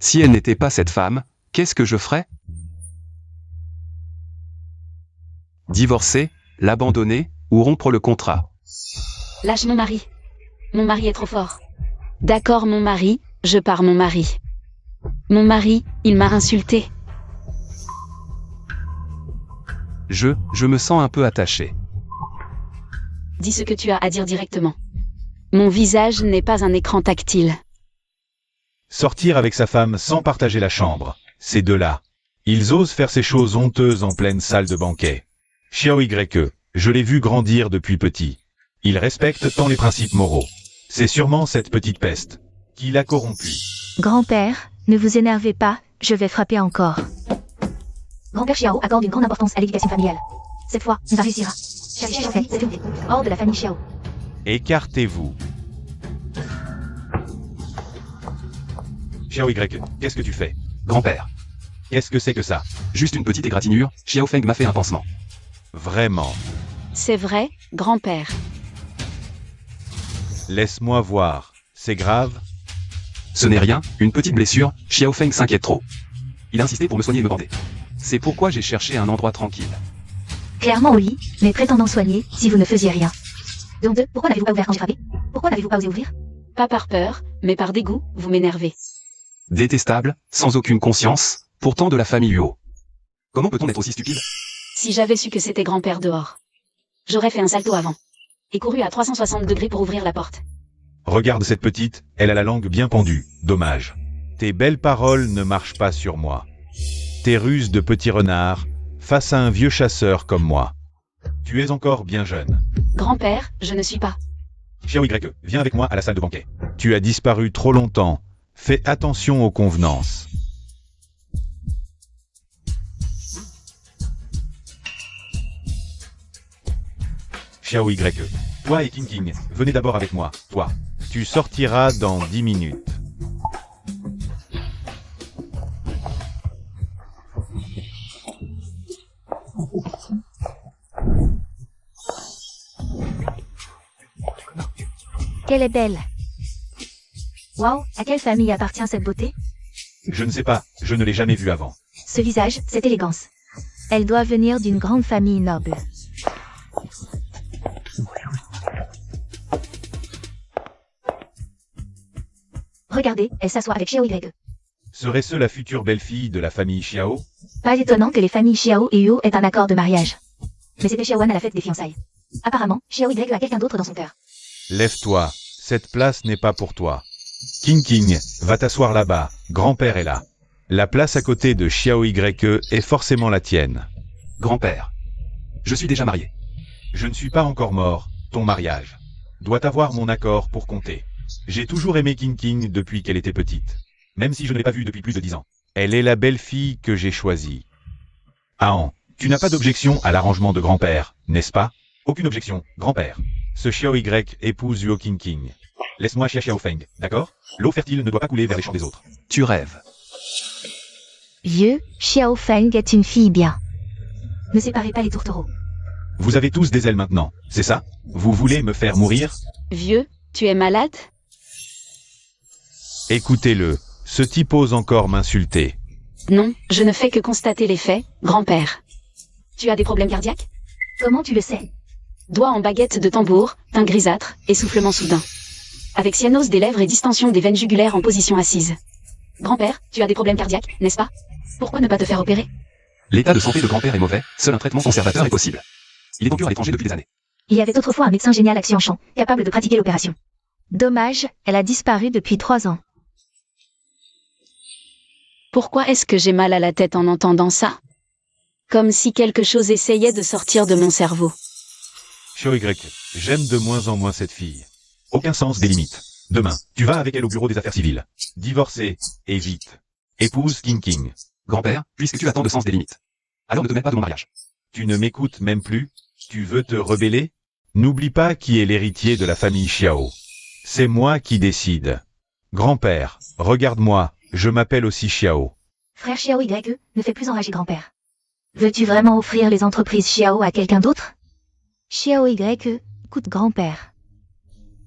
Si elle n'était pas cette femme, qu'est-ce que je ferais? Divorcer, l'abandonner, ou rompre le contrat? Lâche mon mari. Mon mari est trop fort. D'accord, mon mari, je pars mon mari. Mon mari, il m'a insulté. Je me sens un peu attaché. Dis ce que tu as à dire directement. Mon visage n'est pas un écran tactile. Sortir avec sa femme sans partager la chambre. Ces deux-là. Ils osent faire ces choses honteuses en pleine salle de banquet. Xiao Yue, je l'ai vu grandir depuis petit. Il respecte tant les principes moraux. C'est sûrement cette petite peste qui l'a corrompu. Grand-père, ne vous énervez pas, je vais frapper encore. Grand-père Xiao accorde une grande importance à l'éducation familiale. Cette fois, il va réussir. Xiao Feng, c'est une hors de la famille Xiao. Écartez-vous. Xiao Y, qu'est-ce que tu fais? Grand-père. Qu'est-ce que c'est que ça? Juste une petite égratignure, Xiao Feng m'a fait un pansement. Vraiment. C'est vrai, grand-père. Laisse-moi voir. C'est grave? Ce n'est rien, une petite blessure, Xiao Feng s'inquiète trop. Il a insisté pour me soigner et me bander. C'est pourquoi j'ai cherché un endroit tranquille. Clairement oui, mais prétendant soigner, si vous ne faisiez rien. Donc pourquoi n'avez-vous pas ouvert quand j'ai frappé? Pourquoi n'avez-vous pas osé ouvrir? Pas par peur, mais par dégoût, vous m'énervez. Détestable, sans aucune conscience, pourtant de la famille Huo. Comment peut-on être aussi stupide? Si j'avais su que c'était grand-père dehors, j'aurais fait un salto avant. Et couru à 360 degrés pour ouvrir la porte. Regarde cette petite, elle a la langue bien pendue. Dommage. Tes belles paroles ne marchent pas sur moi. Tes ruses de petit renard, face à un vieux chasseur comme moi. Tu es encore bien jeune. Grand-père, je ne suis pas. Xiao Y, viens avec moi à la salle de banquet. Tu as disparu trop longtemps. Fais attention aux convenances. Xiao Y, toi et King, venez d'abord avec moi. Toi, tu sortiras dans 10 minutes. Qu'elle est belle. Waouh, à quelle famille appartient cette beauté? Je ne sais pas, je ne l'ai jamais vue avant. Ce visage, cette élégance. Elle doit venir d'une grande famille noble. Regardez, elle s'assoit avec Xiao Y. Serait-ce la future belle-fille de la famille Xiao? Pas étonnant que les familles Xiao et Huo aient un accord de mariage. Mais c'était Xiaoan à la fête des fiançailles. Apparemment, Xiao Y a quelqu'un d'autre dans son cœur. Lève-toi, cette place n'est pas pour toi. King, va t'asseoir là-bas, grand-père est là. La place à côté de Xiao Y est forcément la tienne. Grand-père. Je suis déjà marié. Je ne suis pas encore mort, ton mariage doit avoir mon accord pour compter. J'ai toujours aimé King depuis qu'elle était petite. Même si je ne l'ai pas vue depuis plus de 10 ans. Elle est la belle-fille que j'ai choisie. Ahan, tu n'as pas d'objection à l'arrangement de grand-père, n'est-ce pas? Aucune objection, grand-père. Ce Xiao Y épouse Huo King. Laisse-moi Xiao Feng, d'accord? L'eau fertile ne doit pas couler vers les champs des autres. Tu rêves. Vieux, Xiao Feng est une fille bien. Ne séparez pas les tourtereaux. Vous avez tous des ailes maintenant, c'est ça? Vous voulez me faire mourir? Vieux, tu es malade? Écoutez-le, ce type ose encore m'insulter. Non, je ne fais que constater les faits, grand-père. Tu as des problèmes cardiaques? Comment tu le sais? Doigts en baguette de tambour, teint grisâtre, essoufflement soudain. Avec cyanose des lèvres et distension des veines jugulaires en position assise. Grand-père, tu as des problèmes cardiaques, n'est-ce pas? Pourquoi ne pas te faire opérer? L'état de santé de grand-père est mauvais, seul un traitement conservateur est possible. Il est en cure à l'étranger depuis des années. Il y avait autrefois un médecin génial à Xianchan, capable de pratiquer l'opération. Dommage, elle a disparu depuis 3 ans. Pourquoi est-ce que j'ai mal à la tête en entendant ça? Comme si quelque chose essayait de sortir de mon cerveau. Xiao Y, j'aime de moins en moins cette fille. Aucun sens des limites. Demain, tu vas avec elle au bureau des affaires civiles. Divorcée, et vite. Épouse King. Grand-père, puisque tu as tant de sens des limites. Alors ne te mêle pas de mon mariage. Tu ne m'écoutes même plus? Tu veux te rebeller? N'oublie pas qui est l'héritier de la famille Xiao. C'est moi qui décide. Grand-père, regarde-moi, je m'appelle aussi Xiao. Frère Xiao Y, ne fais plus enrager grand-père. Veux-tu vraiment offrir les entreprises Xiao à quelqu'un d'autre? Xiao Y, écoute grand-père.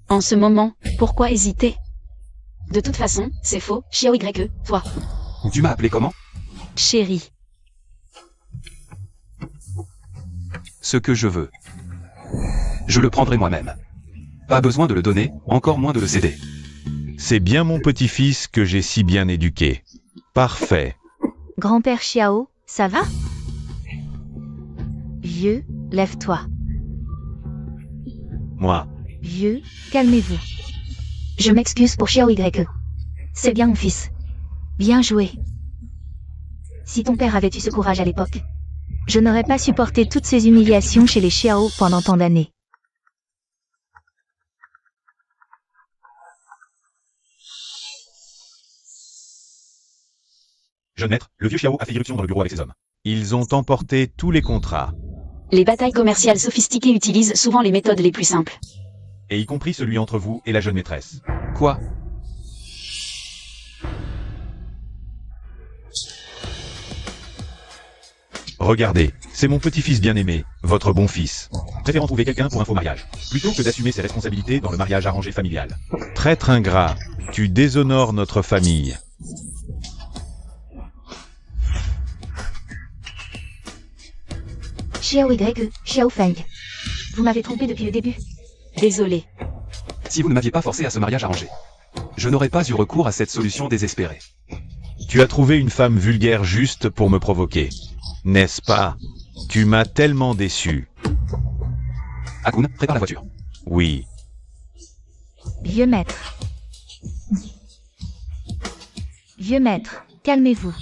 En ce moment, pourquoi hésiter? De toute façon, c'est faux, Xiao YE, toi. Tu m'as appelé comment? Chérie. Ce que je veux. Je le prendrai moi-même. Pas besoin de le donner, encore moins de le céder. C'est bien mon petit-fils que j'ai si bien éduqué. Parfait. Grand-père Xiao, ça va? Vieux, lève-toi. Moi. Vieux, calmez-vous. Je m'excuse pour Xiao YE. C'est bien mon fils. Bien joué. Si ton père avait eu ce courage à l'époque, je n'aurais pas supporté toutes ces humiliations chez les Xiao pendant tant d'années. Jeune maître, le vieux Xiao a fait irruption dans le bureau avec ses hommes. Ils ont emporté tous les contrats, Les batailles commerciales sophistiquées utilisent souvent les méthodes les plus simples. et y compris celui entre vous et la jeune maîtresse. Quoi? Regardez, c'est mon petit-fils bien-aimé, votre bon fils. Préférant trouver quelqu'un pour un faux mariage, plutôt que d'assumer ses responsabilités dans le mariage arrangé familial. Traître ingrat, tu déshonores notre famille. Xiao YE, Xiao Feng. Vous m'avez trompé depuis le début. Désolé. Si vous ne m'aviez pas forcé à ce mariage arrangé, je n'aurais pas eu recours à cette solution désespérée. Tu as trouvé une femme vulgaire juste pour me provoquer. N'est-ce pas? Tu m'as tellement déçu. Akun, prépare la voiture. Oui. Vieux maître. Vieux maître, calmez-vous.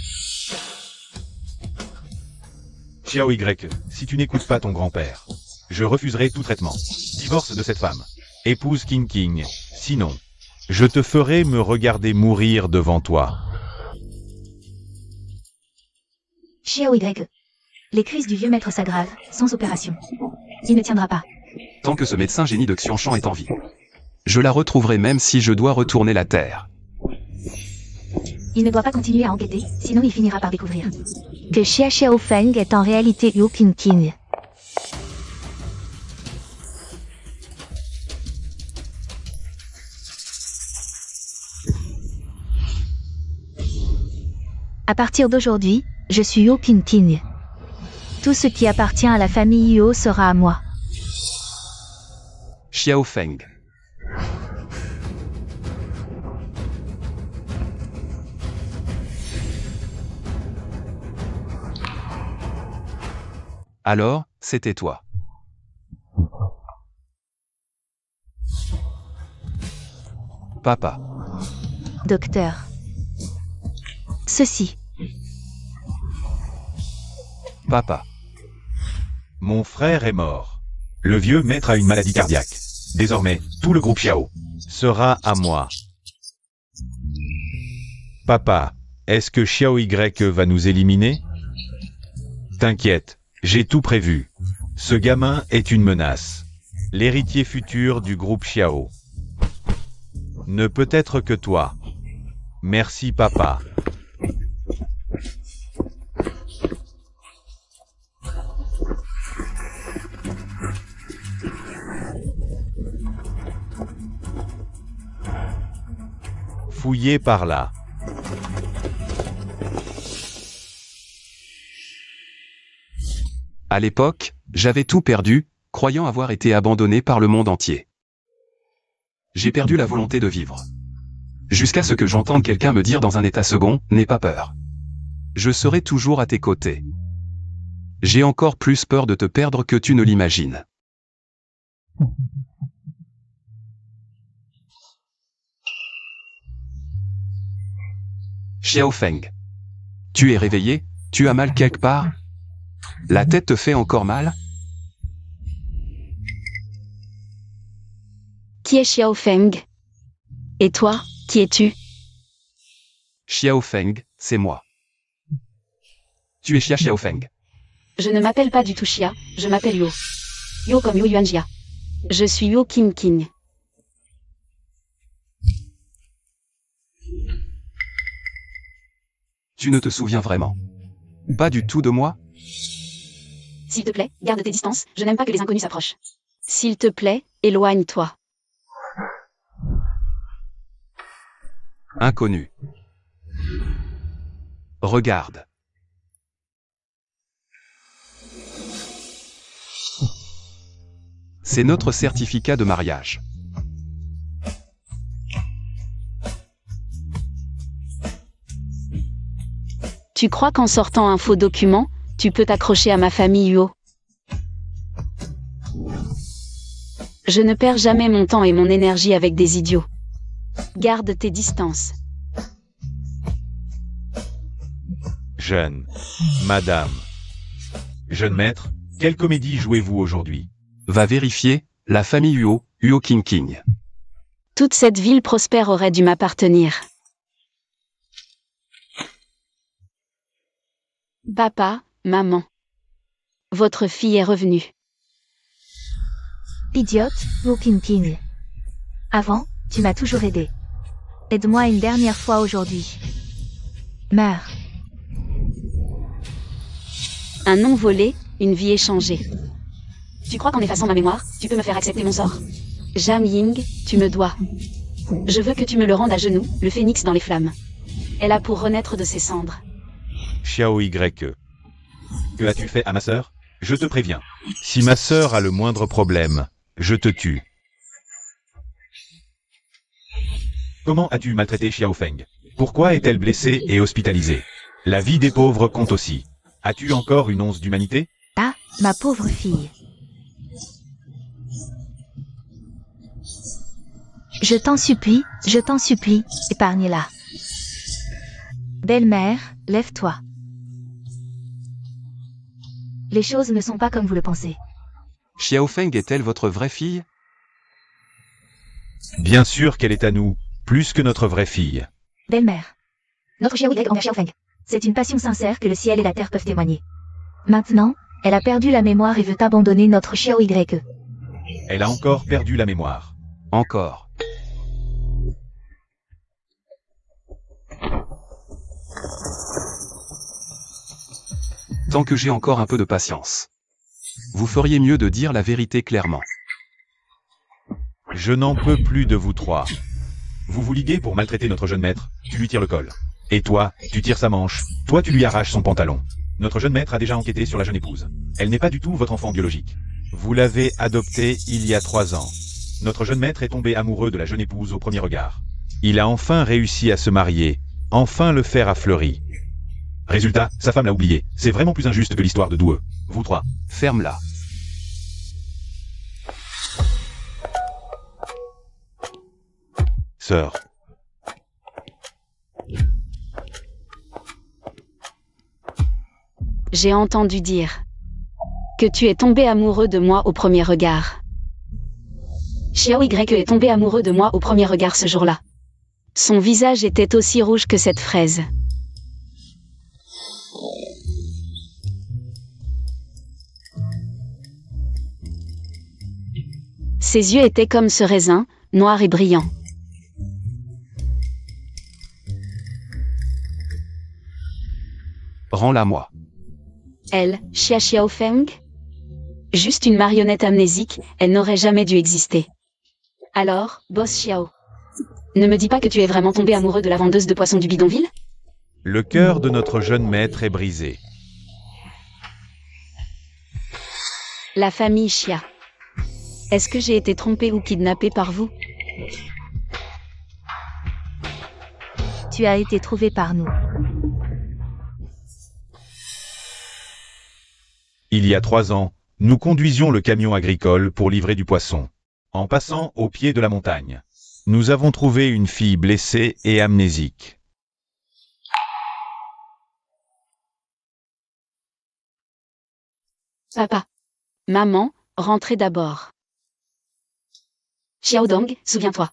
Xiao Y, si tu n'écoutes pas ton grand-père, je refuserai tout traitement. Divorce de cette femme. Épouse King King. Sinon, je te ferai me regarder mourir devant toi. Xiao Y. Les crises du vieux maître s'aggravent, sans opération. Il ne tiendra pas. Tant que ce médecin génie de Xianshan est en vie. Je la retrouverai même si je dois retourner la terre. Il ne doit pas continuer à enquêter, sinon il finira par découvrir que Xia Xiao Feng est en réalité Yu King King. À partir d'aujourd'hui, je suis Yu King King. Tout ce qui appartient à la famille Yuo sera à moi. Xiao Feng. Alors, c'était toi. Papa. Docteur. Ceci. Papa. Mon frère est mort. Le vieux maître a une maladie cardiaque. Désormais, tout le groupe Xiao sera à moi. Papa, est-ce que Xiao Y va nous éliminer? T'inquiète, j'ai tout prévu. Ce gamin est une menace. L'héritier futur du groupe Xiao. Ne peut être que toi. Merci papa. Fouillez par là. À l'époque, j'avais tout perdu, croyant avoir été abandonné par le monde entier. J'ai perdu la volonté de vivre. Jusqu'à ce que j'entende quelqu'un me dire dans un état second, n'aie pas peur. Je serai toujours à tes côtés. J'ai encore plus peur de te perdre que tu ne l'imagines. Xiao Feng. Tu es réveillé? Tu as mal quelque part? La tête te fait encore mal? Qui est Xiao Feng? Et toi, qui es-tu? Xiao Feng, c'est moi. Tu es Xia Xiao Feng. Je ne m'appelle pas du tout Xia, je m'appelle Yo. Yo comme Yo Yuanjia. Je suis Yo King King. Tu ne te souviens vraiment pas du tout de moi? S'il te plaît, garde tes distances, je n'aime pas que les inconnus s'approchent. S'il te plaît, éloigne-toi. Inconnu. Regarde. C'est notre certificat de mariage. Tu crois qu'en sortant un faux document, tu peux t'accrocher à ma famille Huo? Je ne perds jamais mon temps et mon énergie avec des idiots. Garde tes distances. Jeune. Madame. Jeune maître, quelle comédie jouez-vous aujourd'hui? Va vérifier, la famille Huo, Huo King King. Toute cette ville prospère aurait dû m'appartenir. Papa, maman. Votre fille est revenue. Idiote, Walking King. Avant, tu m'as toujours aidé. Aide-moi une dernière fois aujourd'hui. Meurs. Un nom volé, une vie échangée. Tu crois qu'en effaçant ma mémoire, tu peux me faire accepter mon sort? Jam Ying, tu me dois. Je veux que tu me le rendes à genoux, le phénix dans les flammes. Elle a pour renaître de ses cendres. Xiao Y. Que as-tu fait à ma sœur? Je te préviens. Si ma sœur a le moindre problème, je te tue. Comment as-tu maltraité Xiao Feng? Pourquoi est-elle blessée et hospitalisée? La vie des pauvres compte aussi. As-tu encore une once d'humanité? Ah, ma pauvre fille. Je t'en supplie, épargne-la. Belle-mère, lève-toi. Les choses ne sont pas comme vous le pensez. Xiao Feng est-elle votre vraie fille? Bien sûr qu'elle est à nous, plus que notre vraie fille. Belle-mère. Notre Xiao Y envers Xiao Feng. C'est une passion sincère que le ciel et la terre peuvent témoigner. Maintenant, elle a perdu la mémoire et veut abandonner notre Xiao Y. Elle a encore perdu la mémoire. Encore. Tant que j'ai encore un peu de patience. Vous feriez mieux de dire la vérité clairement. Je n'en peux plus de vous trois. Vous vous liguez pour maltraiter notre jeune maître, tu lui tires le col. Et toi, tu tires sa manche, toi tu lui arraches son pantalon. Notre jeune maître a déjà enquêté sur la jeune épouse. Elle n'est pas du tout votre enfant biologique. Vous l'avez adoptée il y a 3 ans. Notre jeune maître est tombé amoureux de la jeune épouse au premier regard. Il a enfin réussi à se marier, enfin le fer a fleuri. Résultat, sa femme l'a oublié. C'est vraiment plus injuste que l'histoire de Doueux. Vous trois. Ferme-la. Sœur. J'ai entendu dire que tu es tombé amoureux de moi au premier regard. Xiao Y est tombé amoureux de moi au premier regard ce jour-là. Son visage était aussi rouge que cette fraise. Ses yeux étaient comme ce raisin, noir et brillant. Rends-la-moi. Elle, Xiao Feng? Juste une marionnette amnésique, elle n'aurait jamais dû exister. Alors, boss Xiao. Ne me dis pas que tu es vraiment tombé amoureux de la vendeuse de poissons du bidonville? Le cœur de notre jeune maître est brisé. La famille Xia. Est-ce que j'ai été trompée ou kidnappée par vous? Tu as été trouvé par nous. Il y a 3 ans, nous conduisions le camion agricole pour livrer du poisson. En passant au pied de la montagne, nous avons trouvé une fille blessée et amnésique. Papa. Maman, rentrez d'abord. Xiaodong, souviens-toi.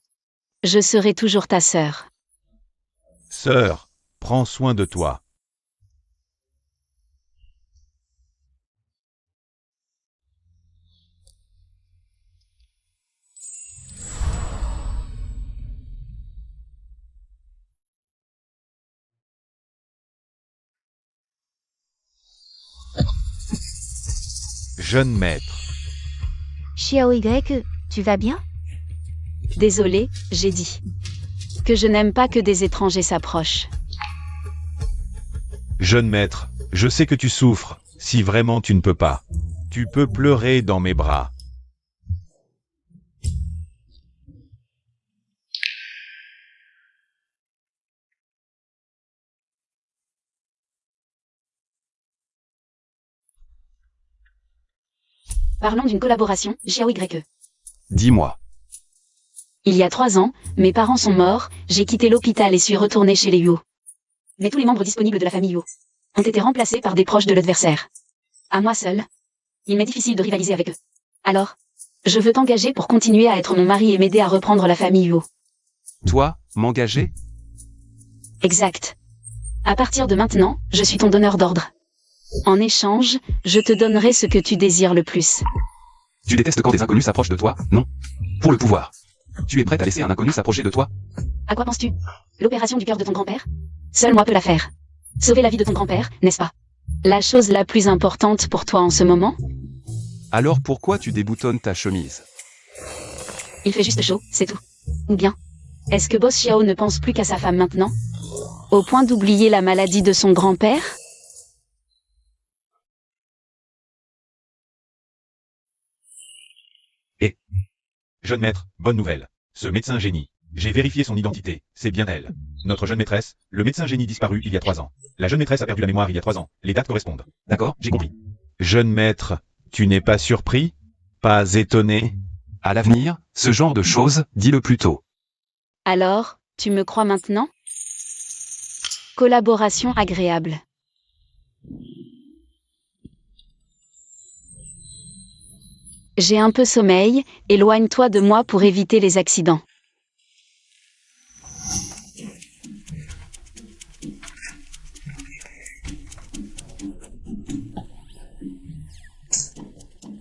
Je serai toujours ta sœur. Sœur, prends soin de toi. Jeune maître. Xiao Y, tu vas bien? Désolé, j'ai dit. Que je n'aime pas que des étrangers s'approchent. Jeune maître, je sais que tu souffres, si vraiment tu ne peux pas. Tu peux pleurer dans mes bras. Parlons d'une collaboration, Xiao YE. Dis-moi. Il y a 3 ans, mes parents sont morts, j'ai quitté l'hôpital et suis retourné chez les Yuo. Mais tous les membres disponibles de la famille Yuo ont été remplacés par des proches de l'adversaire. À moi seul, il m'est difficile de rivaliser avec eux. Alors, je veux t'engager pour continuer à être mon mari et m'aider à reprendre la famille Yuo. Toi, m'engager? Exact. À partir de maintenant, je suis ton donneur d'ordre. En échange, je te donnerai ce que tu désires le plus. Tu détestes quand des inconnus s'approchent de toi, non? Pour le pouvoir. Tu es prête à laisser un inconnu s'approcher de toi? À quoi penses-tu? L'opération du cœur de ton grand-père? Seul moi peux la faire. Sauver la vie de ton grand-père, n'est-ce pas? La chose la plus importante pour toi en ce moment? Alors pourquoi tu déboutonnes ta chemise? Il fait juste chaud, c'est tout. Ou bien, est-ce que Boss Xiao ne pense plus qu'à sa femme maintenant? Au point d'oublier la maladie de son grand-père? Jeune maître, bonne nouvelle. Ce médecin génie. J'ai vérifié son identité, c'est bien elle. Notre jeune maîtresse, le médecin génie disparu il y a 3 ans. La jeune maîtresse a perdu la mémoire il y a 3 ans. Les dates correspondent. D'accord, j'ai compris. Jeune maître, tu n'es pas surpris? Pas étonné? À l'avenir, ce genre de choses, dis-le plus tôt. Alors, tu me crois maintenant? Collaboration agréable. J'ai un peu sommeil, éloigne-toi de moi pour éviter les accidents.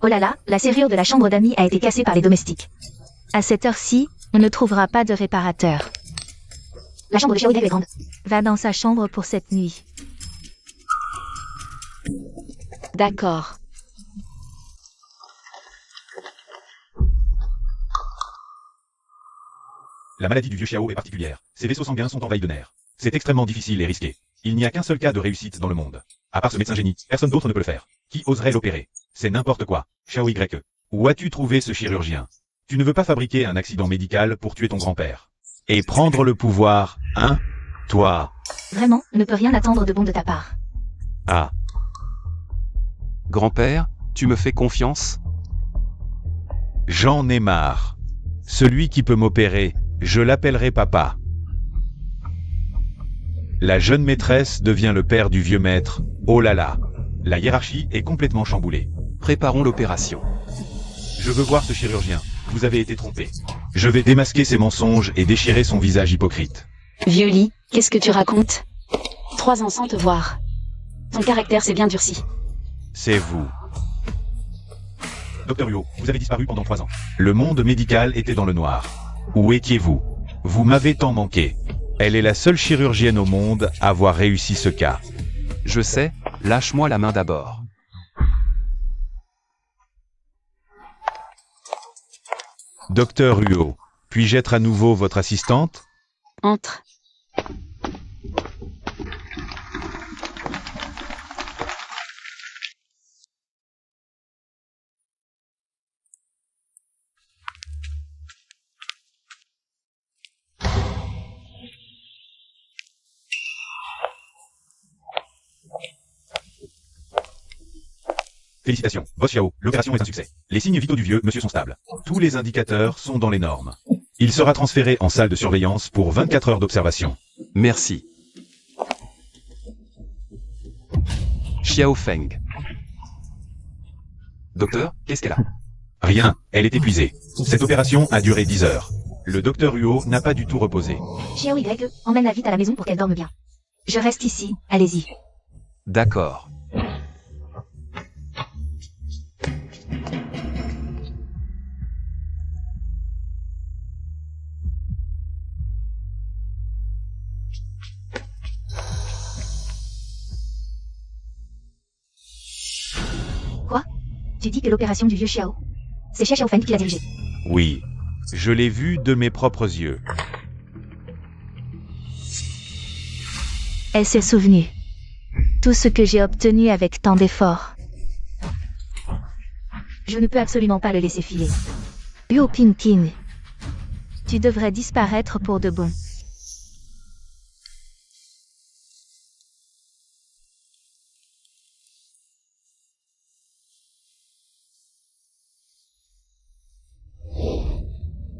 Oh là là, la serrure de la chambre d'amis a été cassée par les domestiques. À cette heure-ci, on ne trouvera pas de réparateur. La chambre de Xiao est grande. Va dans sa chambre pour cette nuit. D'accord. La maladie du vieux Xiao est particulière. Ses vaisseaux sanguins sont envahis de nerfs. C'est extrêmement difficile et risqué. Il n'y a qu'un seul cas de réussite dans le monde. À part ce médecin génie, personne d'autre ne peut le faire. Qui oserait l'opérer? C'est n'importe quoi. Xiao YE. Où as-tu trouvé ce chirurgien? Tu ne veux pas fabriquer un accident médical pour tuer ton grand-père. Et prendre le pouvoir, hein? Toi. Vraiment, on ne peut rien attendre de bon de ta part. Ah. Grand-père, tu me fais confiance? J'en ai marre. Celui qui peut m'opérer, je l'appellerai papa. La jeune maîtresse devient le père du vieux maître. Oh là là. La hiérarchie est complètement chamboulée. Préparons l'opération. Je veux voir ce chirurgien. Vous avez été trompé. Je vais démasquer ses mensonges et déchirer son visage hypocrite. Vieux lit, qu'est-ce que tu racontes? 3 ans sans te voir. Ton caractère s'est bien durci. C'est vous. Docteur Huo, vous avez disparu pendant 3 ans. Le monde médical était dans le noir. Où étiez-vous? Vous m'avez tant manqué. Elle est la seule chirurgienne au monde à avoir réussi ce cas. Je sais, lâche-moi la main d'abord. Docteur Huo, puis-je être à nouveau votre assistante? Entre. Félicitations, Boss Xiao, l'opération est un succès. Les signes vitaux du vieux monsieur sont stables. Tous les indicateurs sont dans les normes. Il sera transféré en salle de surveillance pour 24 heures d'observation. Merci. Xiao Feng. Docteur, qu'est-ce qu'elle a? Rien, elle est épuisée. Cette opération a duré 10 heures. Le docteur Huo n'a pas du tout reposé. Xiao YE, emmène-la vite à la maison pour qu'elle dorme bien. Je reste ici, allez-y. D'accord. Quoi? Tu dis que l'opération du vieux Xiao, c'est Xia Xiaofeng qui l'a dirigée. Oui, je l'ai vu de mes propres yeux. Elle s'est souvenue. Tout ce que j'ai obtenu avec tant d'efforts. Je ne peux absolument pas le laisser filer. Huo Pinkin. Tu devrais disparaître pour de bon.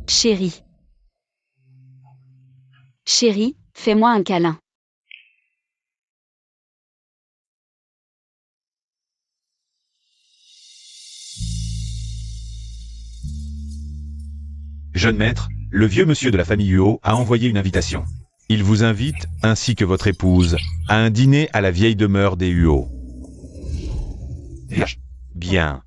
Chérie. Chérie, fais-moi un câlin. Jeune maître, le vieux monsieur de la famille Huo a envoyé une invitation. Il vous invite, ainsi que votre épouse, à un dîner à la vieille demeure des Huo. Bien.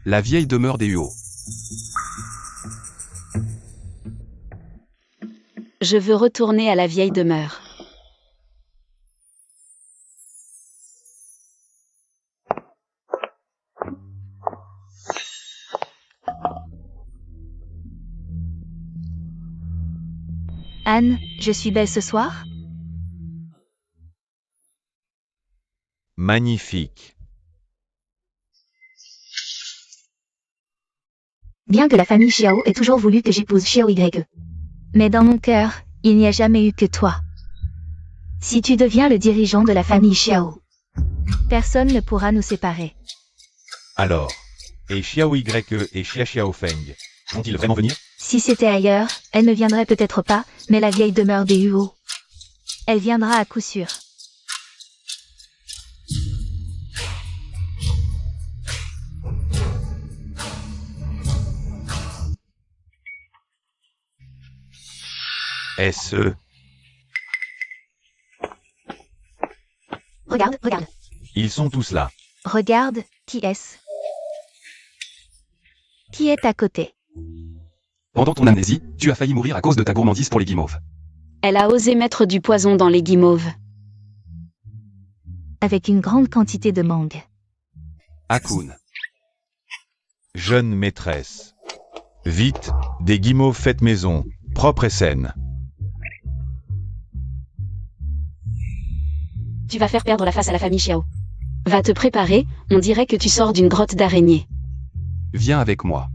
La vieille demeure des Huo. Je veux retourner à la vieille demeure. Anne, je suis belle ce soir? Magnifique. Bien que la famille Xiao ait toujours voulu que j'épouse Xiao YE. Mais dans mon cœur, il n'y a jamais eu que toi. Si tu deviens le dirigeant de la famille Xiao, personne ne pourra nous séparer. Alors, et Xiao YE et Xia Xiaofeng vont-ils vraiment venir? Si c'était ailleurs, elle ne viendrait peut-être pas, mais la vieille demeure des Huo. Elle viendra à coup sûr. Est-ce... Regarde, regarde. Ils sont tous là. Regarde, qui est-ce? Qui est à côté? Pendant ton amnésie, tu as failli mourir à cause de ta gourmandise pour les guimauves. Elle a osé mettre du poison dans les guimauves. Avec une grande quantité de mangue. Akun. Jeune maîtresse. Vite, des guimauves faites maison, propres et saines. Tu vas faire perdre la face à la famille Xiao. Va te préparer, on dirait que tu sors d'une grotte d'araignée. Viens avec moi.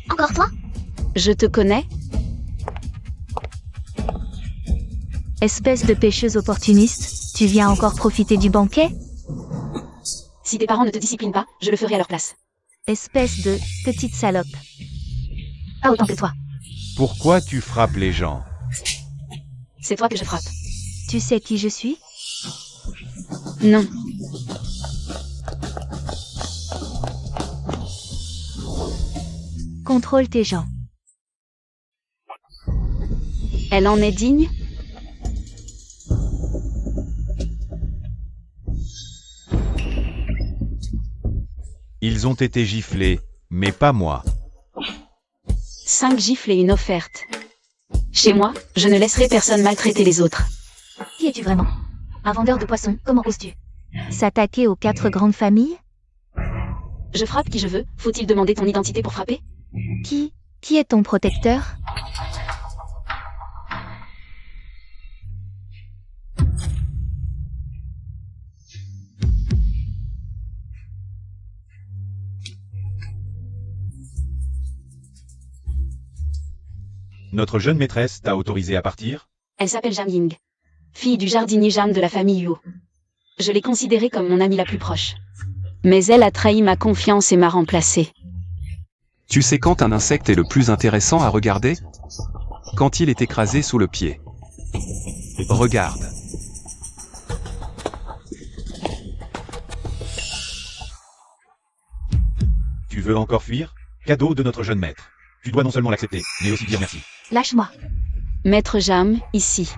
Encore toi? Je te connais? Espèce de pêcheuse opportuniste, tu viens encore profiter du banquet? Si tes parents ne te disciplinent pas, je le ferai à leur place. Espèce de petite salope. Pas autant que toi. Pourquoi tu frappes les gens? C'est toi que je frappe. Tu sais qui je suis? Non. Contrôle tes gens. Elle en est digne? Ils ont été giflés, mais pas moi. 5 gifles et une offerte. Chez moi, je ne laisserai personne maltraiter les autres. Qui es-tu vraiment? Un vendeur de poissons, comment oses-tu? S'attaquer aux 4 grandes familles? Je frappe qui je veux, faut-il demander ton identité pour frapper? Qui est ton protecteur? Notre jeune maîtresse t'a autorisé à partir? Elle s'appelle Jam Ying. Fille du jardinier Jam de la famille Huo. Je l'ai considérée comme mon amie la plus proche. Mais elle a trahi ma confiance et m'a remplacée. Tu sais quand un insecte est le plus intéressant à regarder? Quand il est écrasé sous le pied. Regarde. Tu veux encore fuir? Cadeau de notre jeune maître. Tu dois non seulement l'accepter, mais aussi dire merci. Lâche-moi. Maître Jam, ici.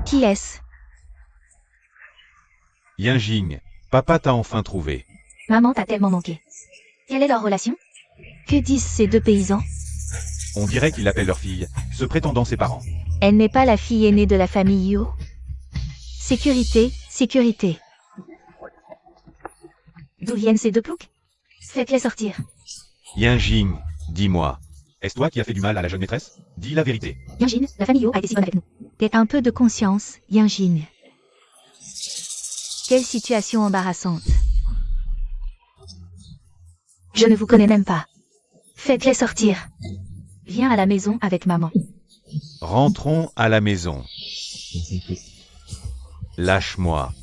Qui est-ce? Yinjing, papa t'a enfin trouvé. Maman t'a tellement manqué. Quelle est leur relation? Que disent ces deux paysans? On dirait qu'ils l'appellent leur fille, se prétendant ses parents. Elle n'est pas la fille aînée de la famille Yo. Sécurité, sécurité. D'où viennent ces deux ploucs? Faites-les sortir. Yinjing, dis-moi. Est-ce toi qui as fait du mal à la jeune maîtresse? Dis la vérité. Yinjin, la famille Yo a été si bonne avec nous. T'es un peu de conscience, Yinjin. Quelle situation embarrassante. Je ne vous connais même pas. Faites-les sortir. Viens à la maison avec maman. Rentrons à la maison. Lâche-moi.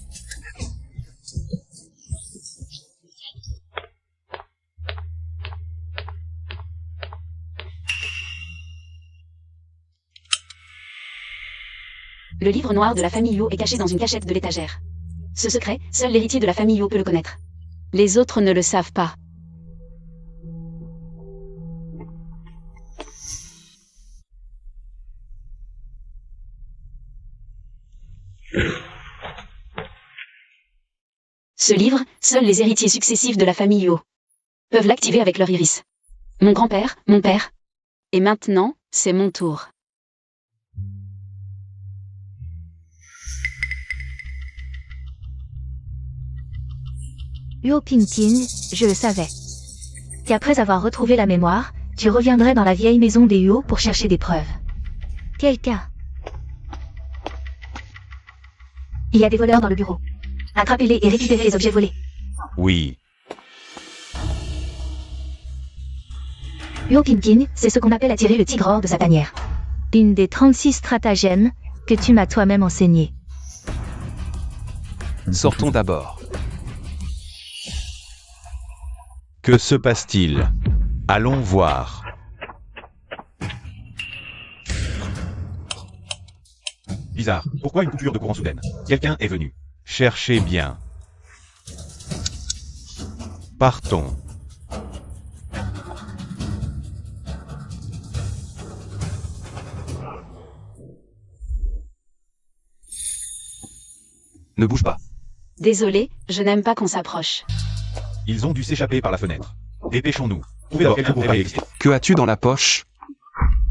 Le livre noir de la famille Yo est caché dans une cachette de l'étagère. Ce secret, seul l'héritier de la famille Yo peut le connaître. Les autres ne le savent pas. Ce livre, seuls les héritiers successifs de la famille Yo peuvent l'activer avec leur iris. Mon grand-père, mon père. Et maintenant, c'est mon tour. Yo Pinkin, je le savais. Qu'après avoir retrouvé la mémoire, tu reviendrais dans la vieille maison des Yo pour chercher des preuves. Quel cas? Il y a des voleurs dans le bureau. Attrapez-les et récupérez les objets volés. Oui. Yo Pinkin, c'est ce qu'on appelle attirer le tigre hors de sa tanière. Une des 36 stratagèmes que tu m'as toi-même enseigné. Sortons d'abord. Que se passe-t-il? Allons voir. Bizarre, pourquoi une coupure de courant soudaine? Quelqu'un est venu. Cherchez bien. Partons. Ne bouge pas. Désolé, je n'aime pas qu'on s'approche. Ils ont dû s'échapper par la fenêtre. Dépêchons-nous. Trouvez alors quelqu'un pour réparer l'excès. Que as-tu dans la poche?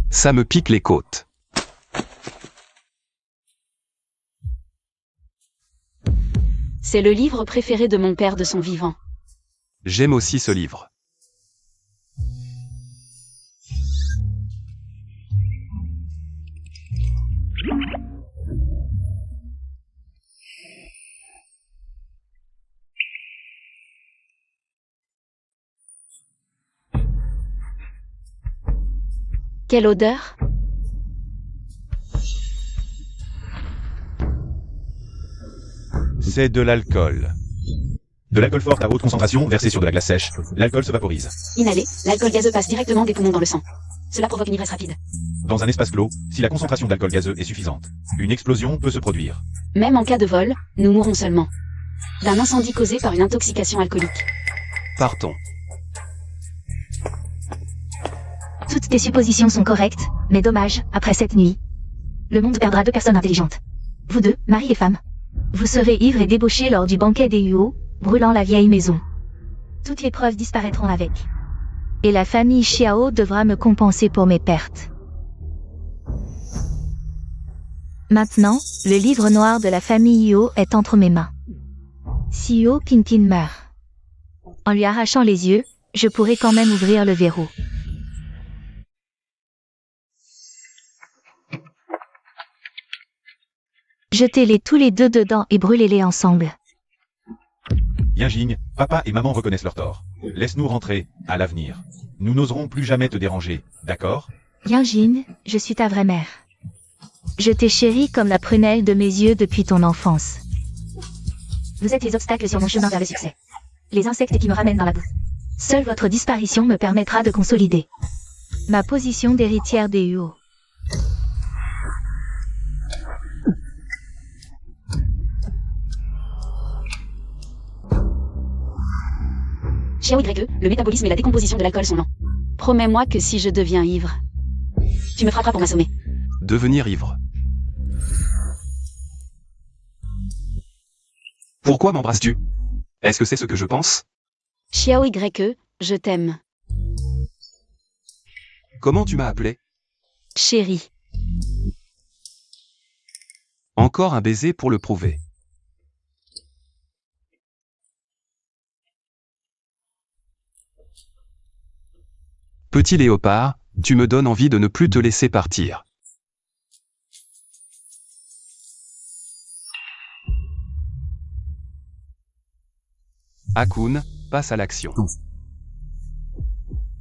Ça me pique les côtes. C'est le livre préféré de mon père de son vivant. J'aime aussi ce livre. Quelle odeur? C'est de l'alcool. De l'alcool fort à haute concentration versé sur de la glace sèche. L'alcool se vaporise. Inhalé, l'alcool gazeux passe directement des poumons dans le sang. Cela provoque une ivresse rapide. Dans un espace clos, si la concentration d'alcool gazeux est suffisante, une explosion peut se produire. Même en cas de vol, nous mourrons seulement d'un incendie causé par une intoxication alcoolique. Partons. Toutes tes suppositions sont correctes, mais dommage, après cette nuit. Le monde perdra deux personnes intelligentes. Vous deux, mari et femme. Vous serez ivres et débauchés lors du banquet des Huo, brûlant la vieille maison. Toutes les preuves disparaîtront avec. Et la famille Xiao devra me compenser pour mes pertes. Maintenant, le livre noir de la famille Yo est entre mes mains. Si Yo Pinkin meurt, en lui arrachant les yeux, je pourrai quand même ouvrir le verrou. Jetez-les tous les deux dedans et brûlez-les ensemble. Yinjing, papa et maman reconnaissent leur tort. Laisse-nous rentrer, à l'avenir. Nous n'oserons plus jamais te déranger, d'accord? Yinjin, je suis ta vraie mère. Je t'ai chérie comme la prunelle de mes yeux depuis ton enfance. Vous êtes les obstacles sur mon chemin vers le succès. Les insectes qui me ramènent dans la boue. Seule votre disparition me permettra de consolider ma position d'héritière des Huo. Xiao YE, le métabolisme et la décomposition de l'alcool sont lents. Promets-moi que si je deviens ivre, tu me frapperas pour m'assommer. Devenir ivre. Pourquoi m'embrasses-tu? Est-ce que c'est ce que je pense? Xiao YE, je t'aime. Comment tu m'as appelé? Chérie. Encore un baiser pour le prouver. Petit léopard, tu me donnes envie de ne plus te laisser partir. Hakun, passe à l'action.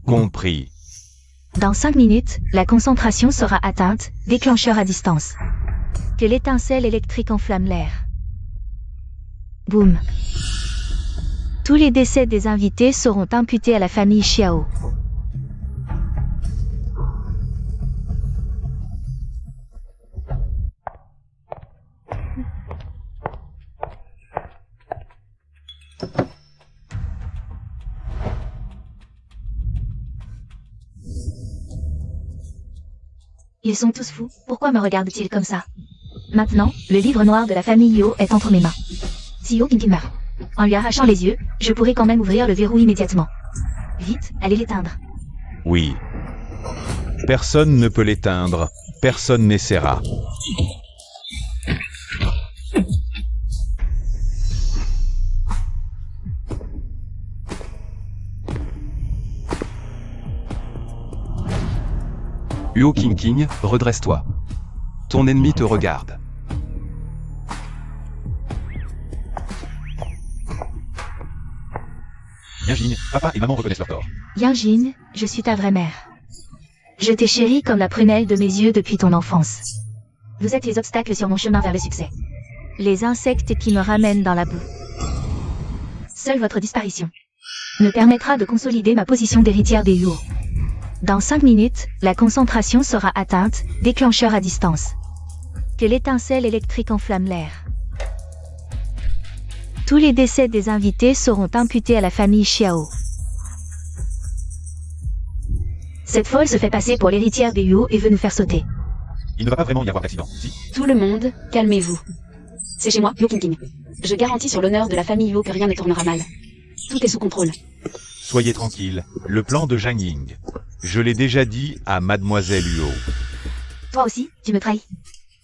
Compris. Dans 5 minutes, la concentration sera atteinte, déclencheur à distance. Que l'étincelle électrique enflamme l'air. Boum. Tous les décès des invités seront imputés à la famille Xiao. Ils sont tous fous, pourquoi me regardent-ils comme ça? Maintenant, le livre noir de la famille Yo est entre mes mains. Si Yo King meurt, en lui arrachant les yeux, je pourrais quand même ouvrir le verrou immédiatement. Vite, allez l'éteindre. Oui. Personne ne peut l'éteindre, personne n'essaiera. Huo King, redresse-toi. Ton ennemi te regarde. Yanjin, papa et maman reconnaissent leur tort. Yanjin, je suis ta vraie mère. Je t'ai chérie comme la prunelle de mes yeux depuis ton enfance. Vous êtes les obstacles sur mon chemin vers le succès. Les insectes qui me ramènent dans la boue. Seule votre disparition me permettra de consolider ma position d'héritière des Yuo. Dans 5 minutes, la concentration sera atteinte, déclencheur à distance. Que l'étincelle électrique enflamme l'air. Tous les décès des invités seront imputés à la famille Xiao. Cette folle se fait passer pour l'héritière des Yuo et veut nous faire sauter. Il ne va pas vraiment y avoir d'accident, si? Tout le monde, calmez-vous. C'est chez moi, Huo King. Je garantis sur l'honneur de la famille Yuo que rien ne tournera mal. Tout est sous contrôle. Soyez tranquille, le plan de Zhang Ying. Je l'ai déjà dit à Mademoiselle Huo. Toi aussi, tu me trahis.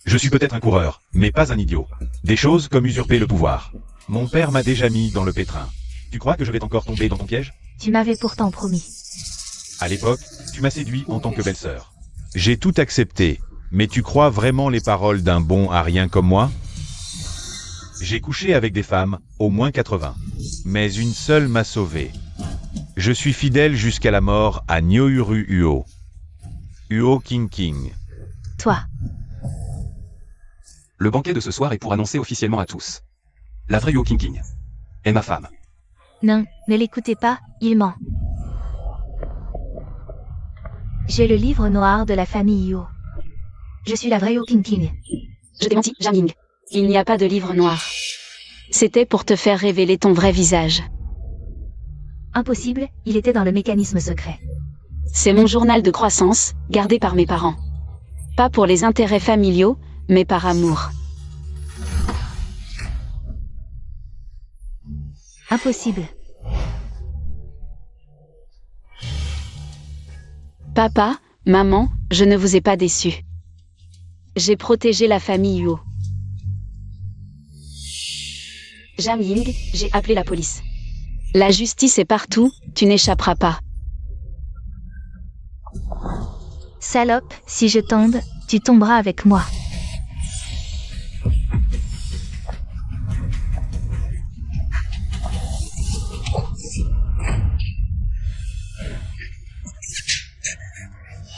Je suis peut-être un coureur, mais pas un idiot. Des choses comme usurper le pouvoir. Mon père m'a déjà mis dans le pétrin. Tu crois que je vais encore tomber dans ton piège? Tu m'avais pourtant promis. À l'époque, tu m'as séduit en tant que belle-sœur. J'ai tout accepté, mais tu crois vraiment les paroles d'un bon arien comme moi? J'ai couché avec des femmes, au moins 80. Mais une seule m'a sauvé. Je suis fidèle jusqu'à la mort à Nyouru Huo. Huo King. Toi. Le banquet de ce soir est pour annoncer officiellement à tous. La vraie Huo King est ma femme. Non, ne l'écoutez pas, il ment. J'ai le livre noir de la famille Yo. Je suis la vraie Yo King. Je t'ai menti, Zhang Ying. Il n'y a pas de livre noir. C'était pour te faire révéler ton vrai visage. Impossible, il était dans le mécanisme secret. C'est mon journal de croissance, gardé par mes parents. Pas pour les intérêts familiaux, mais par amour. Impossible. Papa, maman, je ne vous ai pas déçus. J'ai protégé la famille Yuo. Zhang Ying, j'ai appelé la police. La justice est partout, tu n'échapperas pas. Salope, si je tombe, tu tomberas avec moi.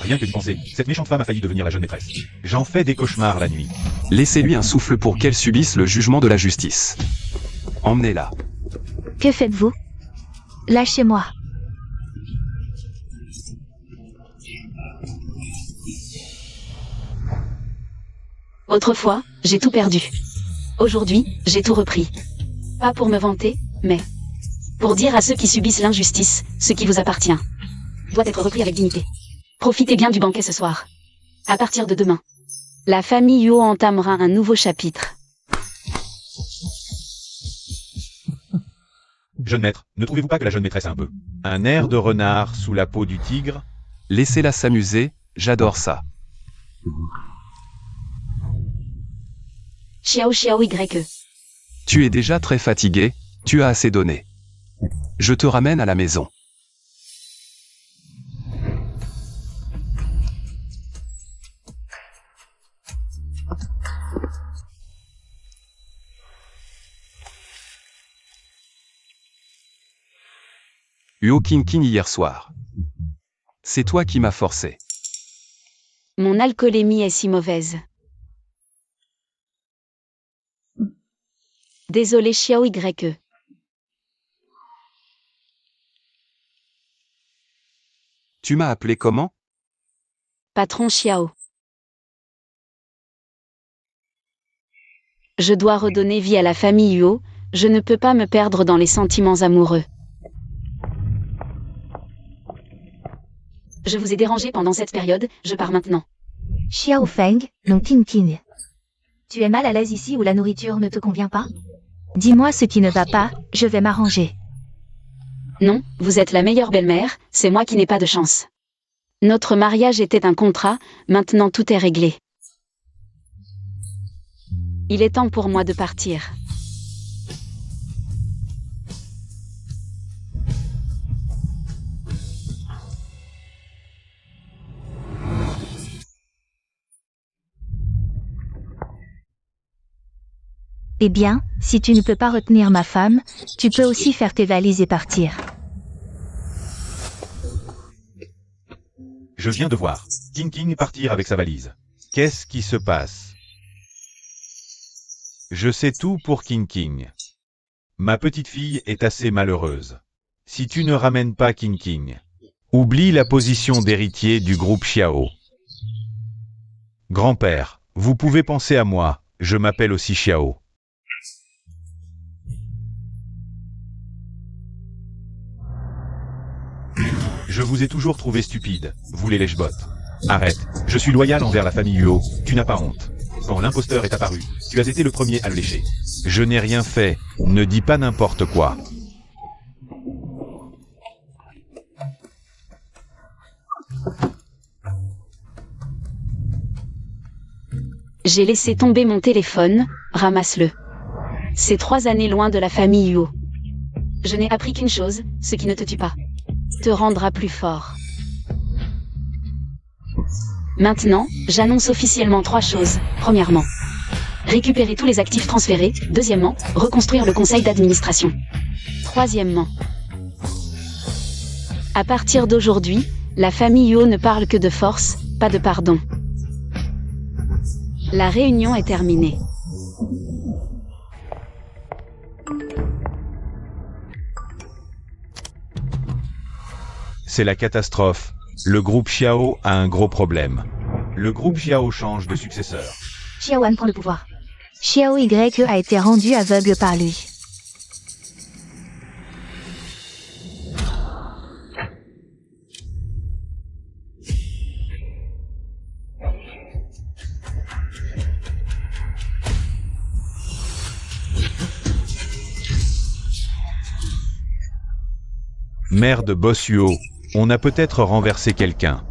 Rien que d'y penser, cette méchante femme a failli devenir la jeune maîtresse. J'en fais des cauchemars la nuit. Laissez-lui un souffle pour qu'elle subisse le jugement de la justice. Emmenez-la. Que faites-vous? Lâchez-moi. Autrefois, j'ai tout perdu. Aujourd'hui, j'ai tout repris. Pas pour me vanter, mais pour dire à ceux qui subissent l'injustice, ce qui vous appartient doit être repris avec dignité. Profitez bien du banquet ce soir. À partir de demain, la famille Yuo entamera un nouveau chapitre. Jeune maître, ne trouvez-vous pas que la jeune maîtresse a un peu un air de renard sous la peau du tigre? Laissez-la s'amuser, j'adore ça. Xiao Xiao YE. Tu es déjà très fatigué, tu as assez donné. Je te ramène à la maison. Huo King King hier soir. C'est toi qui m'as forcé. Mon alcoolémie est si mauvaise. Désolé Xiao YE. Tu m'as appelé comment? Patron Xiao. Je dois redonner vie à la famille Huo, je ne peux pas me perdre dans les sentiments amoureux. Je vous ai dérangé pendant cette période, je pars maintenant. Xiao Feng, non King King. Tu es mal à l'aise ici ou la nourriture ne te convient pas? Dis-moi ce qui ne va pas, je vais m'arranger. Non, vous êtes la meilleure belle-mère, c'est moi qui n'ai pas de chance. Notre mariage était un contrat, maintenant tout est réglé. Il est temps pour moi de partir. Eh bien, si tu ne peux pas retenir ma femme, tu peux aussi faire tes valises et partir. Je viens de voir King King partir avec sa valise. Qu'est-ce qui se passe? Je sais tout pour King King. Ma petite fille est assez malheureuse. Si tu ne ramènes pas King King, oublie la position d'héritier du groupe Xiao. Grand-père, vous pouvez penser à moi, je m'appelle aussi Xiao. Je vous ai toujours trouvé stupide, vous les lèche-bottes. Arrête, je suis loyal envers la famille Huo, tu n'as pas honte. Quand l'imposteur est apparu, tu as été le premier à le lécher. Je n'ai rien fait, ne dis pas n'importe quoi. J'ai laissé tomber mon téléphone, ramasse-le. C'est 3 années loin de la famille Huo. Je n'ai appris qu'une chose, ce qui ne te tue pas te rendra plus fort. Maintenant, j'annonce officiellement 3 choses. Premièrement, récupérer tous les actifs transférés. Deuxièmement, reconstruire le conseil d'administration. Troisièmement, à partir d'aujourd'hui, la famille Huo ne parle que de force, pas de pardon. La réunion est terminée. C'est la catastrophe. Le groupe Xiao a un gros problème. Le groupe Xiao change de successeur. Xiao An prend le pouvoir. Xiao YE a été rendu aveugle par lui. Merde boss Huo, on a peut-être renversé quelqu'un.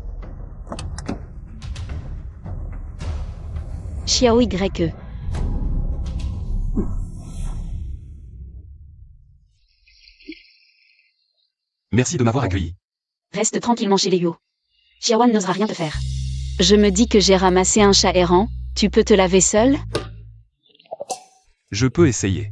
Xiao YE. Merci de m'avoir accueilli. Reste tranquillement chez les Huo. Xiaoan n'osera rien te faire. Je me dis que j'ai ramassé un chat errant, tu peux te laver seul? Je peux essayer.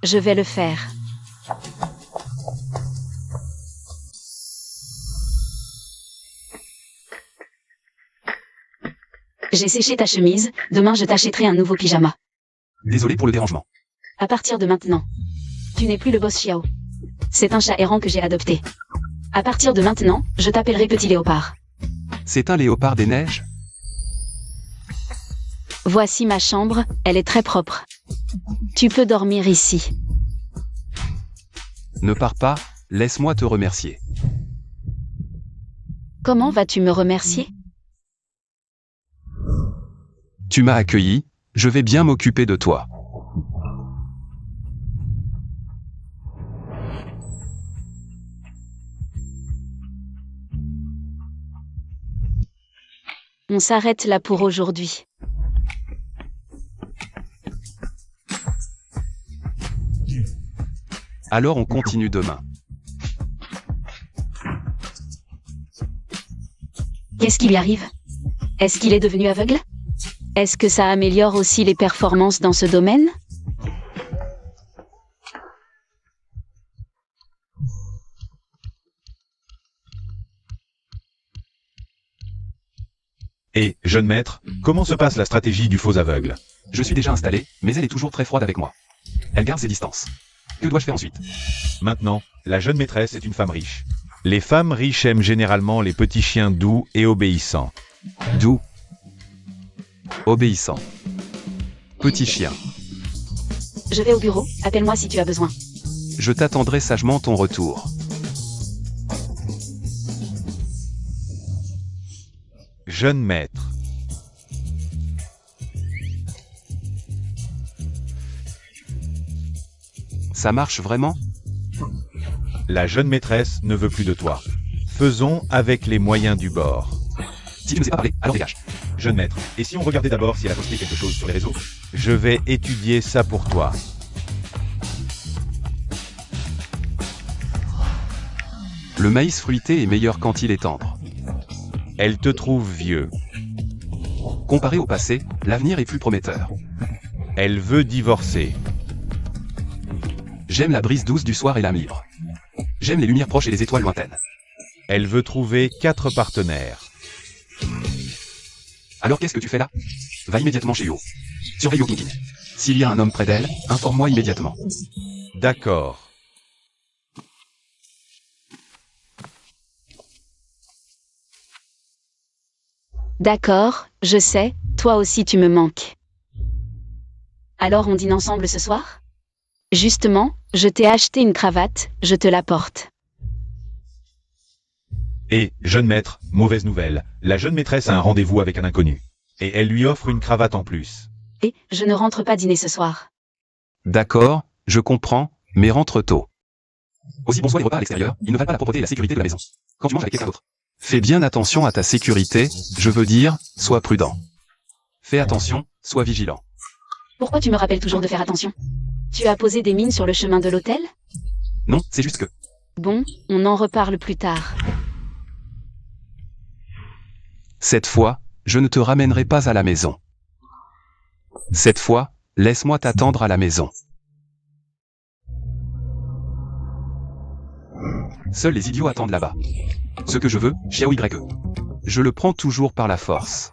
Je vais le faire. J'ai séché ta chemise, demain je t'achèterai un nouveau pyjama. Désolé pour le dérangement. À partir de maintenant, tu n'es plus le boss Xiao. C'est un chat errant que j'ai adopté. À partir de maintenant, je t'appellerai Petit Léopard. C'est un léopard des neiges? Voici ma chambre, elle est très propre. Tu peux dormir ici. Ne pars pas, laisse-moi te remercier. Comment vas-tu me remercier? Tu m'as accueilli, je vais bien m'occuper de toi. On s'arrête là pour aujourd'hui. Alors on continue demain. Qu'est-ce qui lui arrive? Est-ce qu'il est devenu aveugle? Est-ce que ça améliore aussi les performances dans ce domaine? Et, jeune maître, comment se passe la stratégie du faux aveugle? Je suis déjà installé, mais elle est toujours très froide avec moi. Elle garde ses distances. Que dois-je faire ensuite? Maintenant, la jeune maîtresse est une femme riche. Les femmes riches aiment généralement les petits chiens doux et obéissants. Doux. Obéissant. Petit chien. Je vais au bureau, appelle-moi si tu as besoin. Je t'attendrai sagement ton retour. Jeune maître. Ça marche vraiment? La jeune maîtresse ne veut plus de toi. Faisons avec les moyens du bord. Si tu ne sais pas parler, alors dégage. Jeune maître, et si on regardait d'abord si elle a posté quelque chose sur les réseaux? Je vais étudier ça pour toi. Le maïs fruité est meilleur quand il est tendre. Elle te trouve vieux. Comparé au passé, l'avenir est plus prometteur. Elle veut divorcer. J'aime la brise douce du soir et l'âme libre. J'aime les lumières proches et les étoiles lointaines. Elle veut trouver 4 partenaires. Alors qu'est-ce que tu fais là? Va immédiatement chez Yo. Surveille Yo Kinkin. S'il y a un homme près d'elle, informe-moi immédiatement. D'accord. D'accord, je sais, toi aussi tu me manques. Alors on dîne ensemble ce soir? Justement, je t'ai acheté une cravate, je te l'apporte. Et, jeune maître, mauvaise nouvelle, la jeune maîtresse a un rendez-vous avec un inconnu. Et elle lui offre une cravate en plus. Et, je ne rentre pas dîner ce soir. D'accord, je comprends, mais rentre tôt. Aussi bon soit les repas à l'extérieur, ils ne valent pas la propreté et la sécurité de la maison. Quand tu manges avec quelqu'un d'autre. Fais bien attention à ta sécurité, je veux dire, sois prudent. Fais attention, sois vigilant. Pourquoi tu me rappelles toujours de faire attention? Tu as posé des mines sur le chemin de l'hôtel? Non, c'est juste que... Bon, on en reparle plus tard. Cette fois, je ne te ramènerai pas à la maison. Cette fois, laisse-moi t'attendre à la maison. Seuls les idiots attendent là-bas. Ce que je veux, Xiao YE. Je le prends toujours par la force.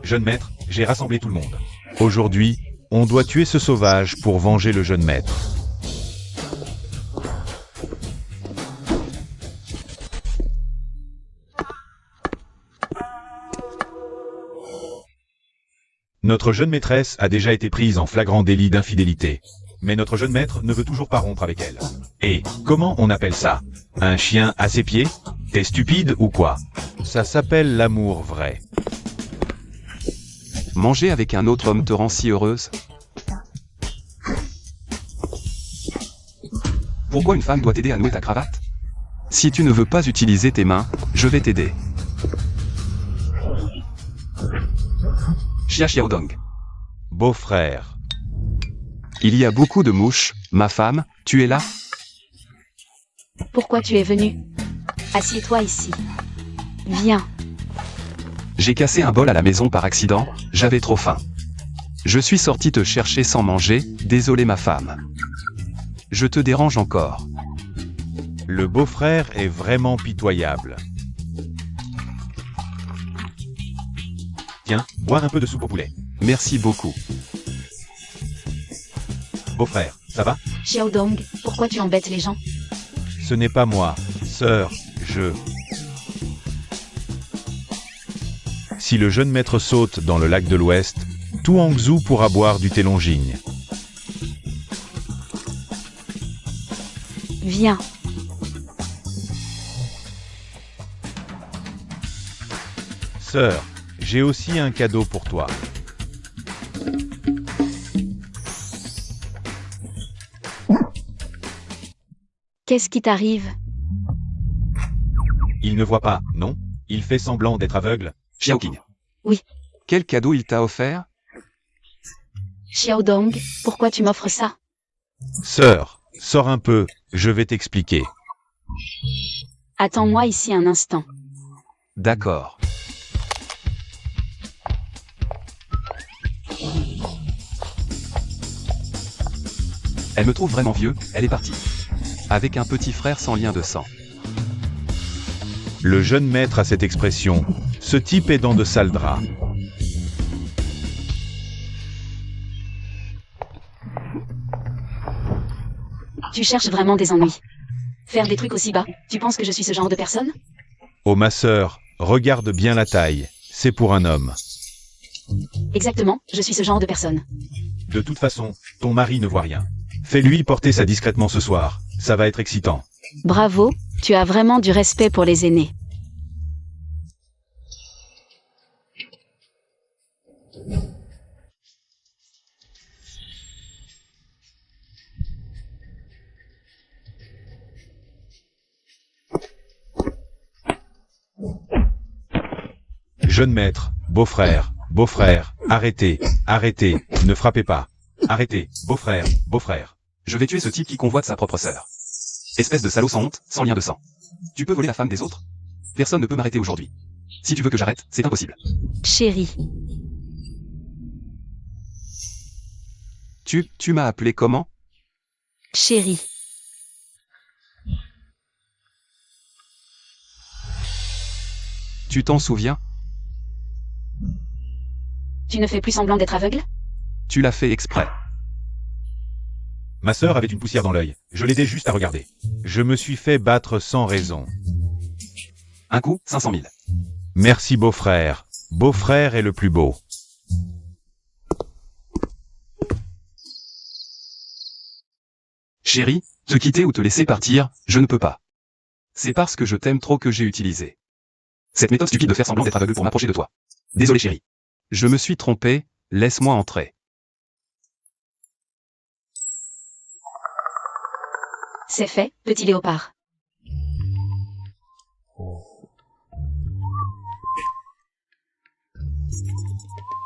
Jeune maître, j'ai rassemblé tout le monde. Aujourd'hui, on doit tuer ce sauvage pour venger le jeune maître. Notre jeune maîtresse a déjà été prise en flagrant délit d'infidélité. Mais notre jeune maître ne veut toujours pas rompre avec elle. Et, comment on appelle ça? Un chien à ses pieds? T'es stupide ou quoi? Ça s'appelle l'amour vrai. Manger avec un autre homme te rend si heureuse? Pourquoi une femme doit t'aider à nouer ta cravate? Si tu ne veux pas utiliser tes mains, je vais t'aider. Xia Xiaodong. Beau-frère. Il y a beaucoup de mouches, ma femme, tu es là? Pourquoi tu es venu? Assieds-toi ici. Viens. J'ai cassé un bol à la maison par accident, j'avais trop faim. Je suis sorti te chercher sans manger, désolé ma femme. Je te dérange encore. Le beau-frère est vraiment pitoyable. Tiens, boire un peu de soupe au poulet. Merci beaucoup. Beau-frère, ça va? Xiaodong, pourquoi tu embêtes les gens? Ce n'est pas moi, sœur, je... Si le jeune maître saute dans le lac de l'Ouest, tout Hangzhou pourra boire du thé Longing. Viens. Sœur, j'ai aussi un cadeau pour toi. Qu'est-ce qui t'arrive? Il ne voit pas, non? Il fait semblant d'être aveugle. Xiaoqing. Oui. Quel cadeau il t'a offert? Xiaodong, pourquoi tu m'offres ça? Sœur, sors un peu, je vais t'expliquer. Attends-moi ici un instant. D'accord. Elle me trouve vraiment vieux, elle est partie. Avec un petit frère sans lien de sang. Le jeune maître a cette expression. Ce type est dans de sales draps. Tu cherches vraiment des ennuis. Faire des trucs aussi bas, tu penses que je suis ce genre de personne? Oh ma sœur, regarde bien la taille. C'est pour un homme. Exactement, je suis ce genre de personne. De toute façon, ton mari ne voit rien. Fais-lui porter ça discrètement ce soir. Ça va être excitant. Bravo, tu as vraiment du respect pour les aînés. Jeune maître, beau-frère, arrêtez, arrêtez, ne frappez pas. Arrêtez, beau-frère. Je vais tuer ce type qui convoite sa propre sœur. Espèce de salaud sans honte, sans lien de sang. Tu peux voler la femme des autres? Personne ne peut m'arrêter aujourd'hui. Si tu veux que j'arrête, c'est impossible. Chérie. Tu m'as appelé comment? Chérie. Tu t'en souviens? Tu ne fais plus semblant d'être aveugle? Tu l'as fait exprès. Ma sœur avait une poussière dans l'œil. Je l'aidais juste à regarder. Je me suis fait battre sans raison. Un coup, 500 000. Merci beau-frère. Beau-frère est le plus beau. Chérie, te quitter ou te laisser partir, je ne peux pas. C'est parce que je t'aime trop que j'ai utilisé cette méthode stupide de faire semblant d'être aveugle pour m'approcher de toi. Désolé chérie. Je me suis trompé, laisse-moi entrer. C'est fait, petit léopard.